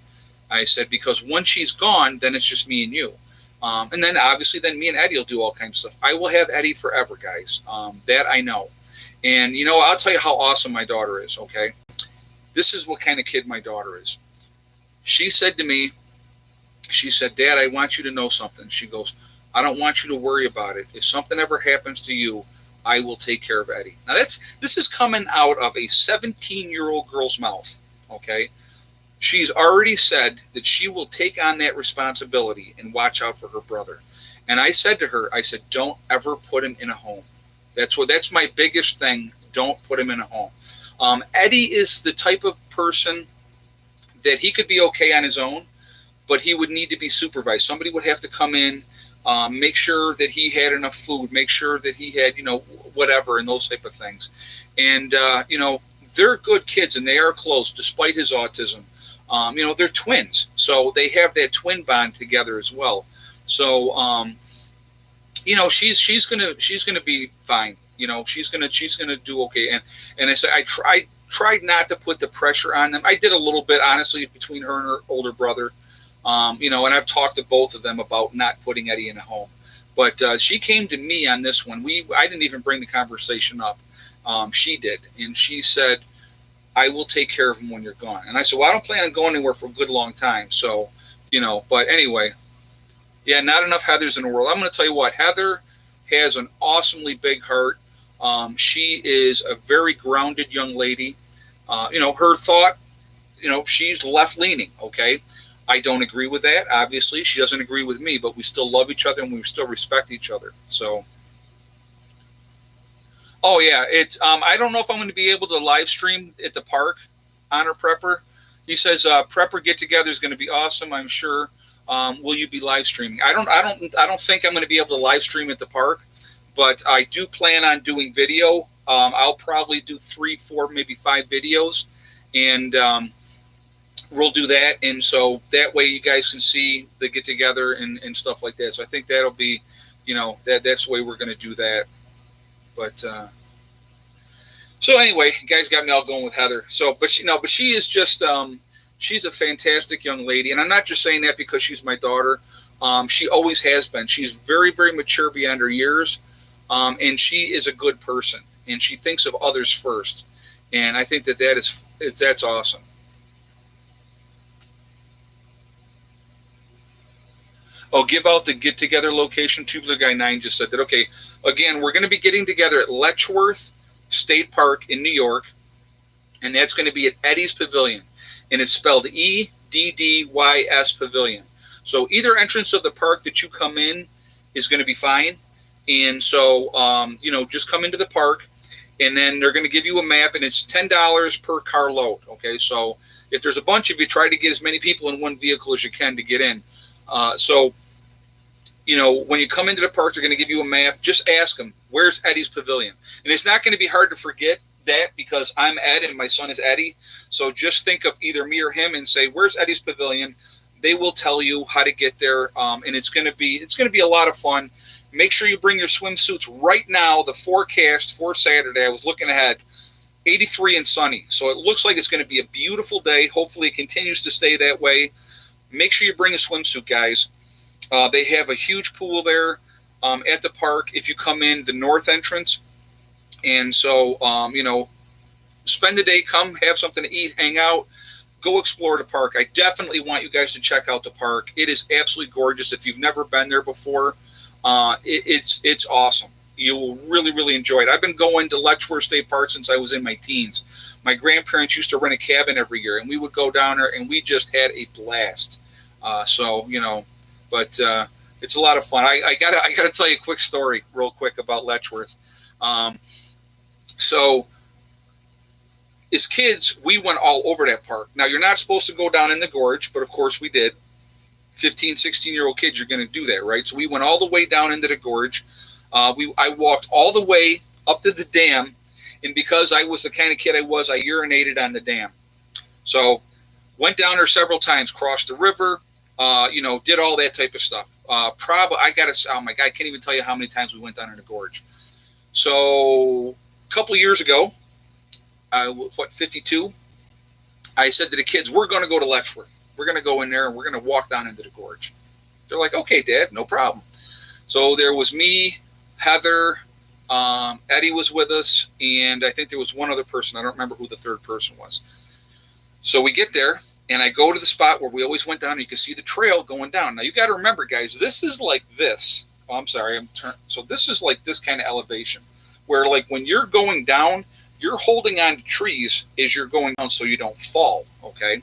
I said, because once she's gone, then it's just me and you. And then obviously then me and Eddie will do all kinds of stuff. I will have Eddie forever, guys. That I know. And, I'll tell you how awesome my daughter is, okay? This is what kind of kid my daughter is. She said to me, Dad, I want you to know something. She goes, I don't want you to worry about it. If something ever happens to you, I will take care of Eddie. Now, this is coming out of a 17-year-old girl's mouth, okay? She's already said that she will take on that responsibility and watch out for her brother. And I said to her, I said, don't ever put him in a home. That's my biggest thing. Don't put him in a home. Eddie is the type of person that he could be okay on his own, but he would need to be supervised. Somebody would have to come in, make sure that he had enough food, make sure that he had, whatever, and those type of things. And, they're good kids, and they are close despite his autism. They're twins, so they have that twin bond together as well. So, she's gonna be fine. She's gonna do okay. And I said I tried not to put the pressure on them. I did a little bit, honestly, between her and her older brother. And I've talked to both of them about not putting Eddie in a home. But she came to me on this one. I didn't even bring the conversation up. She did, and she said, I will take care of him when you're gone. And I said, well, I don't plan on going anywhere for a good long time. So, but anyway, yeah, not enough Heathers in the world. I'm going to tell you what, Heather has an awesomely big heart. She is a very grounded young lady. Her thought, she's left leaning. Okay. I don't agree with that. Obviously she doesn't agree with me, but we still love each other and we still respect each other. So, oh yeah, it's I don't know if I'm going to be able to live stream at the park, Honor Prepper. He says Prepper get together is going to be awesome. I'm sure. Will you be live streaming? I don't think I'm going to be able to live stream at the park, but I do plan on doing video. I'll probably do 3, 4, maybe 5 videos, and we'll do that. And so that way you guys can see the get together and stuff like that. So I think that'll be, that's the way we're going to do that. But so anyway, you guys got me all going with Heather. So, but she is just she's a fantastic young lady, and I'm not just saying that because she's my daughter. She always has been. She's very, very mature beyond her years, and she is a good person, and she thinks of others first. And I think that's awesome. Oh, give out the get together location. Tubular Guy 9 just said that. Okay, again, we're going to be getting together at Letchworth State Park in New York, and that's going to be at Eddie's Pavilion, and it's spelled EDDYS Pavilion. So either entrance of the park that you come in is going to be fine, and so just come into the park, and then they're going to give you a map, and it's $10 per car load. Okay, so if there's a bunch of you, try to get as many people in one vehicle as you can to get in. When you come into the park, they're going to give you a map. Just ask them, where's Eddie's Pavilion? And it's not going to be hard to forget that because I'm Ed and my son is Eddie. So just think of either me or him and say, where's Eddie's Pavilion? They will tell you how to get there. And it's going to be a lot of fun. Make sure you bring your swimsuits. Right now, the forecast for Saturday, I was looking ahead, 83 and sunny. So it looks like it's going to be a beautiful day. Hopefully it continues to stay that way. Make sure you bring a swimsuit, guys. They have a huge pool there at the park if you come in the north entrance. And so, spend the day, come have something to eat, hang out, go explore the park. I definitely want you guys to check out the park. It is absolutely gorgeous. If you've never been there before, it's awesome. You will really, really enjoy it. I've been going to Letchworth State Park since I was in my teens. My grandparents used to rent a cabin every year, and we would go down there, and we just had a blast. But it's a lot of fun. I gotta tell you a quick story real quick about Letchworth. So as kids, we went all over that park. Now, you're not supposed to go down in the gorge, but of course we did. 15, 16-year-old kids, you're going to do that, right? So we went all the way down into the gorge. I walked all the way up to the dam, and because I was the kind of kid I was, I urinated on the dam. So went down there several times, crossed the river, did all that type of stuff. Oh my God, I can't even tell you how many times we went down in the gorge. So a couple of years ago, 52, I said to the kids, we're going to go to Letchworth. We're going to go in there and we're going to walk down into the gorge. They're like, okay, Dad, no problem. So there was me, Heather, Eddie was with us, and I think there was one other person. I don't remember who the third person was. So we get there, and I go to the spot where we always went down, and you can see the trail going down. Now, you got to remember, guys, this is like this. Oh, I'm sorry. So this is like this kind of elevation, where like when you're going down, you're holding on to trees as you're going down so you don't fall, okay?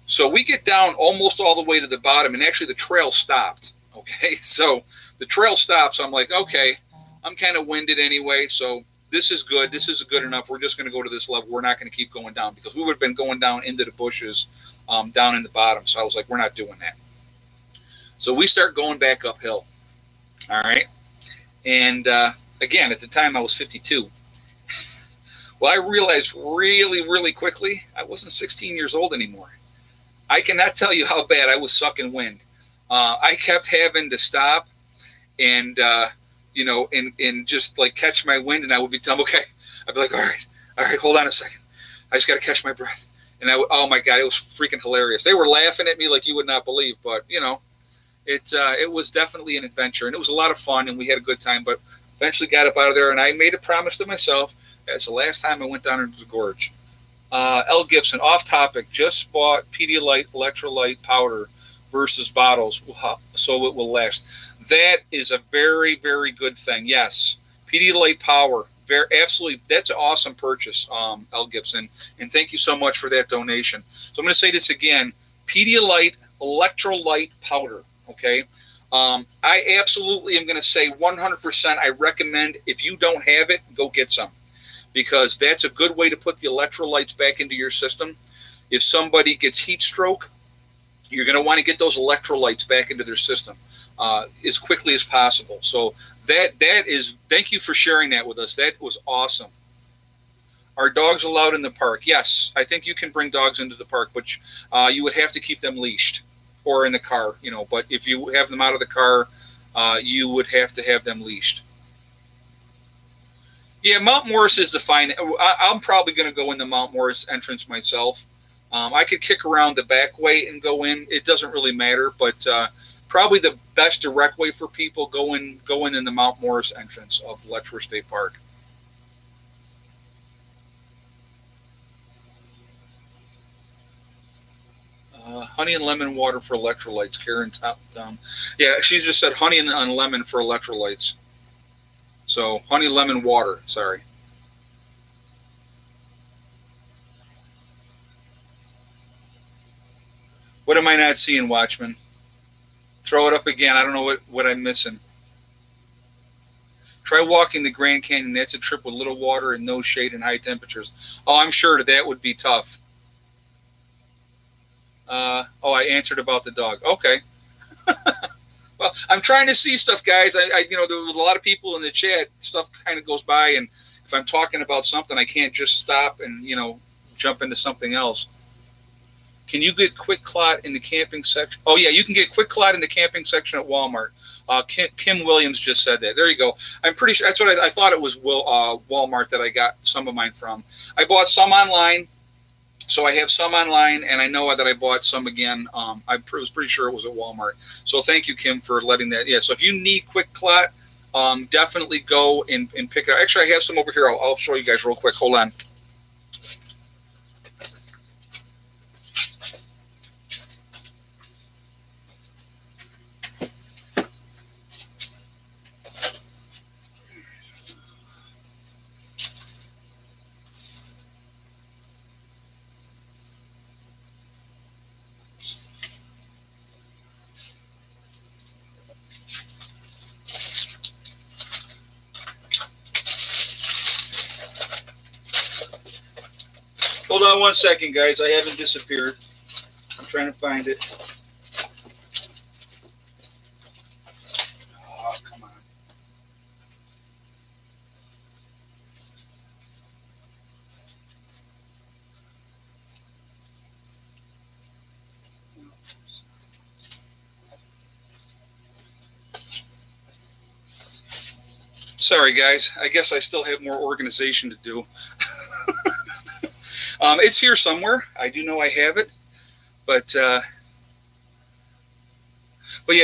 So we get down almost all the way to the bottom, and actually the trail stopped, Okay, so the trail stops. I'm like, okay, I'm kind of winded anyway, so this is good. This is good enough. We're just going to go to this level. We're not going to keep going down because we would have been going down into the bushes down in the bottom. So I was like, we're not doing that. So we start going back uphill. All right. And again, at the time I was 52. Well, I realized really, really quickly I wasn't 16 years old anymore. I cannot tell you how bad I was sucking wind. I kept having to stop and, and just like catch my wind, and I would be telling, okay, I'd be like, all right, hold on a second. I just got to catch my breath. And oh my God, it was freaking hilarious. They were laughing at me like you would not believe, but it was definitely an adventure, and it was a lot of fun, and we had a good time, but eventually got up out of there, and I made a promise to myself. That's the last time I went down into the gorge. L. Gibson, off topic, just bought Pedialyte electrolyte powder versus bottles, so it will last. That is a very, very good thing. Yes, Pedialyte power, absolutely. That's an awesome purchase, L. Gibson, and thank you so much for that donation. So I'm going to say this again: Pedialyte electrolyte powder. Okay, I absolutely am going to say 100%. I recommend, if you don't have it, go get some, because that's a good way to put the electrolytes back into your system. If somebody gets heat stroke, you're going to want to get those electrolytes back into their system as quickly as possible. So that is, thank you for sharing that with us. That was awesome. Are dogs allowed in the park? Yes, I think you can bring dogs into the park, but you would have to keep them leashed or in the car, but if you have them out of the car, you would have to have them leashed. Yeah, Mount Morris is the fine. I'm probably going to go in the Mount Morris entrance myself. I could kick around the back way and go in. It doesn't really matter, but probably the best direct way for people going in the Mount Morris entrance of Letchworth State Park. Honey and lemon water for electrolytes. Karen Tom. Yeah, she just said honey and lemon for electrolytes. So honey lemon water. Sorry. What am I not seeing, Watchman? Throw it up again. I don't know what I'm missing. Try walking the Grand Canyon. That's a trip with little water and no shade and high temperatures. Oh, I'm sure that would be tough. I answered about the dog. Okay. Well, I'm trying to see stuff, guys. There was a lot of people in the chat. Stuff kind of goes by, and if I'm talking about something, I can't just stop and jump into something else. Can you get Quick Clot in the camping section? Oh yeah, you can get Quick Clot in the camping section at Walmart. Kim Williams just said that. There you go. I'm pretty sure that's what I thought it was. Walmart that I got some of mine from. I bought some online. So I have some online, and I know that I bought some again. I was pretty sure it was at Walmart. So thank you, Kim, for letting that. Yeah, so if you need Quick Clot, definitely go and pick it up. Actually, I have some over here. I'll show you guys real quick. Hold on. Hold on one second, guys. I haven't disappeared. I'm trying to find it. Oh, come on. Sorry, guys. I guess I still have more organization to do. It's here somewhere. I do know I have it, but yeah,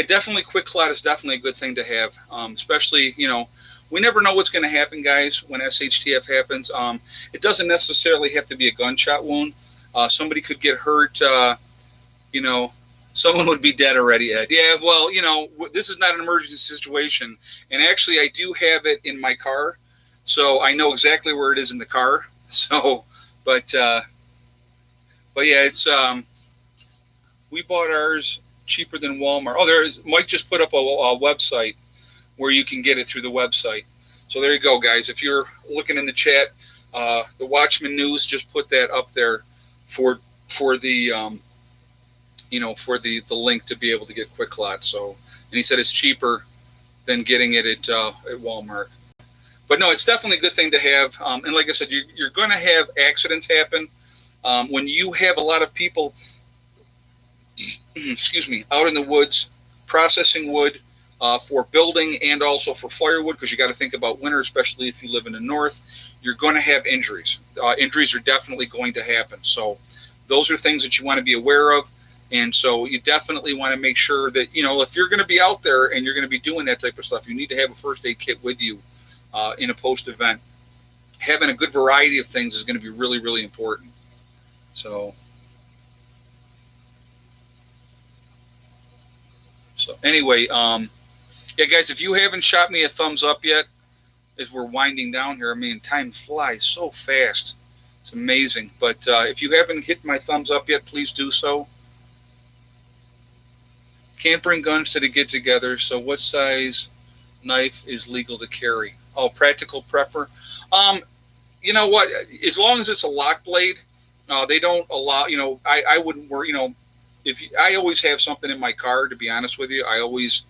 definitely Quick Clot is definitely a good thing to have, especially, we never know what's going to happen, guys, when SHTF happens. It doesn't necessarily have to be a gunshot wound. Somebody could get hurt, someone would be dead already, Ed. Yeah, well, this is not an emergency situation, and actually I do have it in my car, so I know exactly where it is in the car, so... But yeah, it's we bought ours cheaper than Walmart. Oh, there is. Mike just put up a website where you can get it through the website. So there you go, guys. If you're looking in the chat, the Watchman News just put that up there for the for the link to be able to get Quick Lot. So, and he said it's cheaper than getting it at Walmart. But no, it's definitely a good thing to have. And like I said, you're going to have accidents happen when you have a lot of people, excuse me, out in the woods processing wood for building and also for firewood, because you got to think about winter, especially if you live in the north. You're going to have injuries. Injuries are definitely going to happen. So those are things that you want to be aware of. And so you definitely want to make sure that, if you're going to be out there and you're going to be doing that type of stuff, you need to have a first aid kit with you in a post-event. Having a good variety of things is going to be really, really important. So anyway, yeah, guys, if you haven't shot me a thumbs up yet, as we're winding down here, I mean, time flies so fast. It's amazing. But if you haven't hit my thumbs up yet, please do so. Can't bring guns to the get-together, so what size knife is legal to carry? Oh, practical prepper. You know what? As long as it's a lock blade, they don't allow. I wouldn't worry. I always have something in my car. To be honest with you, I always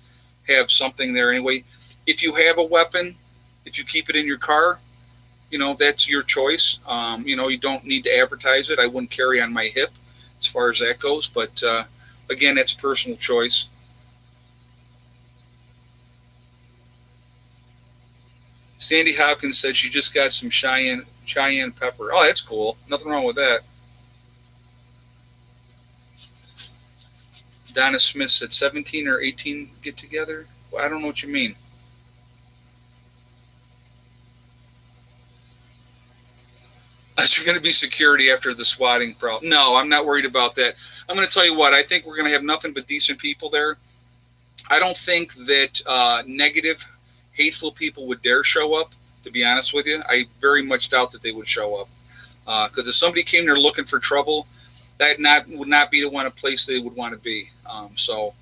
have something there anyway. If you have a weapon, if you keep it in your car, that's your choice. You don't need to advertise it. I wouldn't carry on my hip as far as that goes, but again, that's personal choice. Sandy Hopkins said she just got some Cheyenne pepper. Oh, that's cool. Nothing wrong with that. Donna Smith said 17 or 18 get together. Well, I don't know what you mean. Is there going to be security after the swatting problem? No, I'm not worried about that. I'm going to tell you what, I think we're going to have nothing but decent people there. I don't think that negative, hateful people would dare show up, to be honest with you. I very much doubt that they would show up. Because if somebody came there looking for trouble, that would not be the one place they would want to be. So,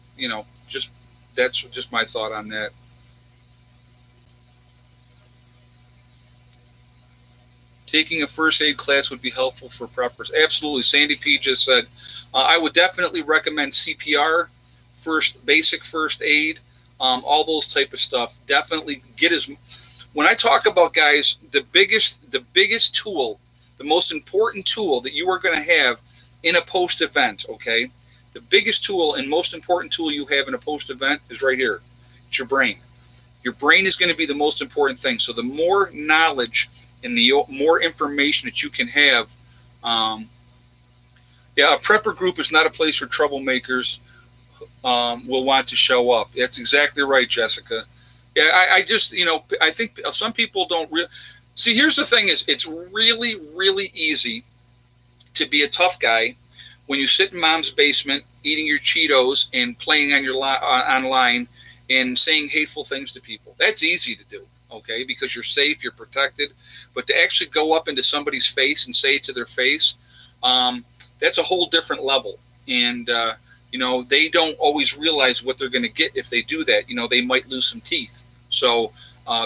that's just my thought on that. Taking a first aid class would be helpful for preppers. Absolutely. Sandy P just said, I would definitely recommend CPR, basic first aid, all those type of stuff. Definitely when I talk about, guys, the biggest tool, the most important tool that you are going to have in a post-event, okay? The biggest tool and most important tool you have in a post-event is right here. It's your brain. Your brain is going to be the most important thing. So the more knowledge and the more information that you can have, a prepper group is not a place where troublemakers will want to show up. That's exactly right, Jessica. Yeah, I just, I think some people don't see. Here's the thing: is it's really, really easy to be a tough guy when you sit in mom's basement eating your Cheetos and playing on your online and saying hateful things to people. That's easy to do, okay, because you're safe, you're protected. But to actually go up into somebody's face and say it to their face, that's a whole different level. And they don't always realize what they're going to get if they do that. They might lose some teeth. So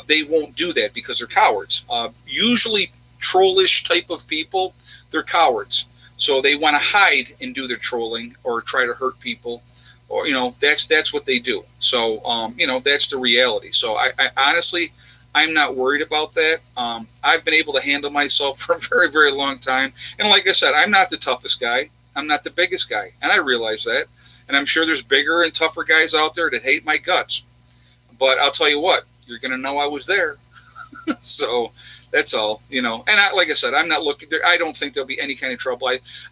they won't do that because they're cowards. Usually trollish type of people, they're cowards. So they want to hide and do their trolling or try to hurt people, or that's what they do. So that's the reality. So I honestly, I'm not worried about that. I've been able to handle myself for a very, very long time. And like I said, I'm not the toughest guy. I'm not the biggest guy. And I realize that. And I'm sure there's bigger and tougher guys out there that hate my guts. But I'll tell you what, you're going to know I was there. So that's all, And like I said, I'm not looking there. I don't think there'll be any kind of trouble.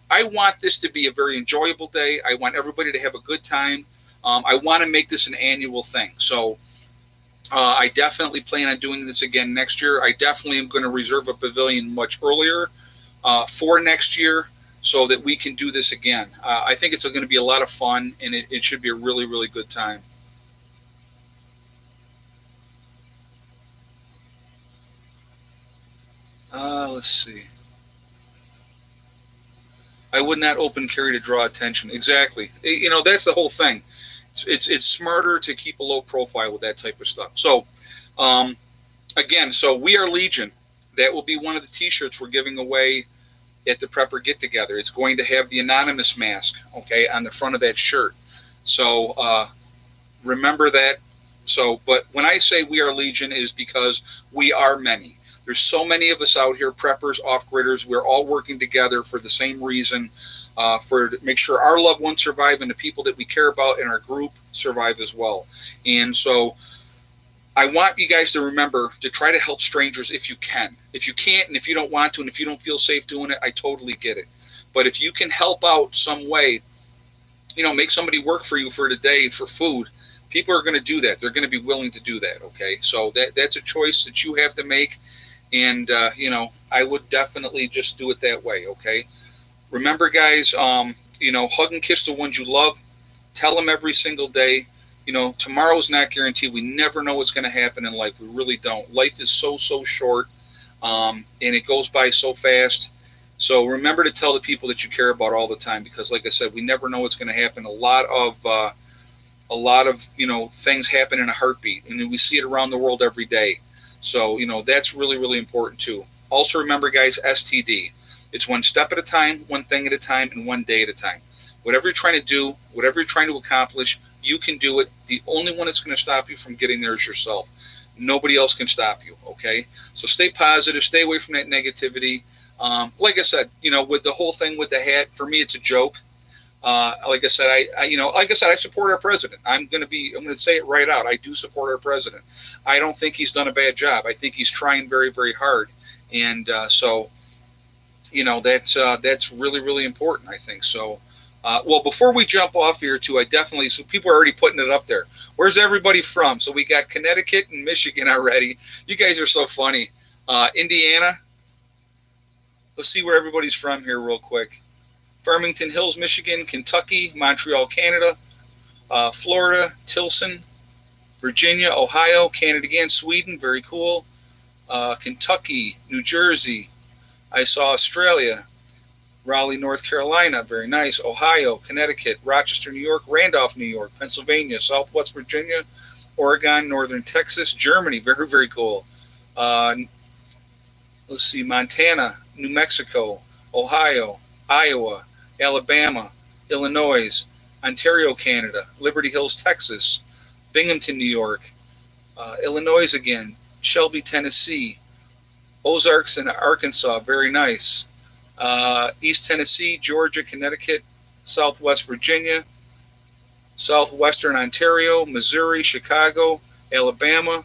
I want this to be a very enjoyable day. I want everybody to have a good time. I want to make this an annual thing. So I definitely plan on doing this again next year. I definitely am going to reserve a pavilion much earlier for next year so that we can do this again. I think it's going to be a lot of fun, and it should be a really, really good time. Let's see. I would not open carry to draw attention. Exactly. That's the whole thing. It's smarter to keep a low profile with that type of stuff. So, again, so we are Legion. That will be one of the T-shirts we're giving away at the Prepper Get Together. It's going to have the anonymous mask, okay, on the front of that shirt. So remember that. So, but when I say we are Legion, is because we are many. There's so many of us out here, preppers, off-gridders. We're all working together for the same reason, to make sure our loved ones survive and the people that we care about in our group survive as well. And so I want you guys to remember to try to help strangers if you can. If you can't, and if you don't want to, and if you don't feel safe doing it, I totally get it. But if you can help out some way, make somebody work for you for the day for food, people are going to do that. They're going to be willing to do that, okay? So that's a choice that you have to make. And, I would definitely just do it that way, okay? Remember, guys, hug and kiss the ones you love. Tell them every single day. Tomorrow's not guaranteed. We never know what's going to happen in life. We really don't. Life is so short, and it goes by so fast. So remember to tell the people that you care about all the time, because, like I said, we never know what's going to happen. A lot of things happen in a heartbeat, and we see it around the world every day. So, that's really, really important too. Also remember, guys, STD. It's one step at a time, one thing at a time, and one day at a time. Whatever you're trying to do, whatever you're trying to accomplish, you can do it. The only one that's going to stop you from getting there is yourself. Nobody else can stop you, okay? So stay positive, stay away from that negativity. Like I said, with the whole thing with the hat, for me, it's a joke. Like I said, I support our president. I'm going to say it right out. I do support our president. I don't think he's done a bad job. I think he's trying very, very hard. And so that's really, really important, I think. So, well, before we jump off here too, so people are already putting it up there. Where's everybody from? So we got Connecticut and Michigan already. You guys are so funny. Indiana. Let's see where everybody's from here real quick. Farmington Hills, Michigan, Kentucky, Montreal, Canada, Florida, Tilson, Virginia, Ohio, Canada again, Sweden, very cool. Kentucky, New Jersey. I saw Australia, Raleigh, North Carolina, very nice. Ohio, Connecticut, Rochester, New York, Randolph, New York, Pennsylvania, Southwest Virginia, Oregon, Northern Texas, Germany, very, very cool. Let's see, Montana, New Mexico, Ohio, Iowa, Alabama, Illinois, Ontario, Canada, Liberty Hills, Texas, Binghamton, New York, Illinois again, Shelby, Tennessee, Ozarks and Arkansas, very nice. East Tennessee, Georgia, Connecticut, Southwest Virginia, Southwestern Ontario, Missouri, Chicago, Alabama,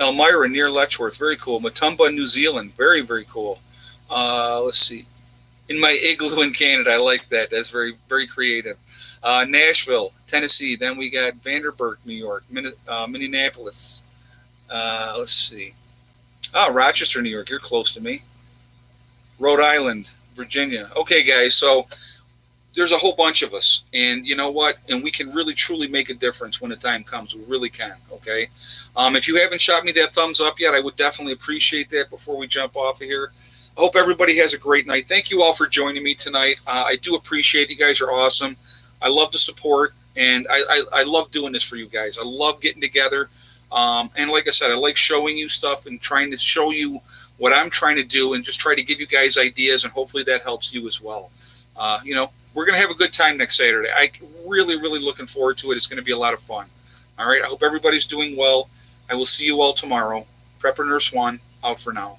Elmira near Letchworth, very cool. Matumba, New Zealand, very, very cool. Let's see. In my igloo in Canada, I like that. That's very, very creative. Nashville, Tennessee. Then we got Vanderburg, New York, Minneapolis. Let's see. Oh, Rochester, New York. You're close to me. Rhode Island, Virginia. Okay, guys. So there's a whole bunch of us, and you know what? And we can really, truly make a difference when the time comes. We really can. Okay. If you haven't shot me that thumbs up yet, I would definitely appreciate that before we jump off of here. I hope everybody has a great night. Thank you all for joining me tonight. I do appreciate it. You guys are awesome. I love the support, and I love doing this for you guys. I love getting together. And like I said, I like showing you stuff and trying to show you what I'm trying to do and just try to give you guys ideas, and hopefully that helps you as well. We're going to have a good time next Saturday. I really, really looking forward to it. It's going to be a lot of fun. All right. I hope everybody's doing well. I will see you all tomorrow. Prepper Nurse 1 out for now.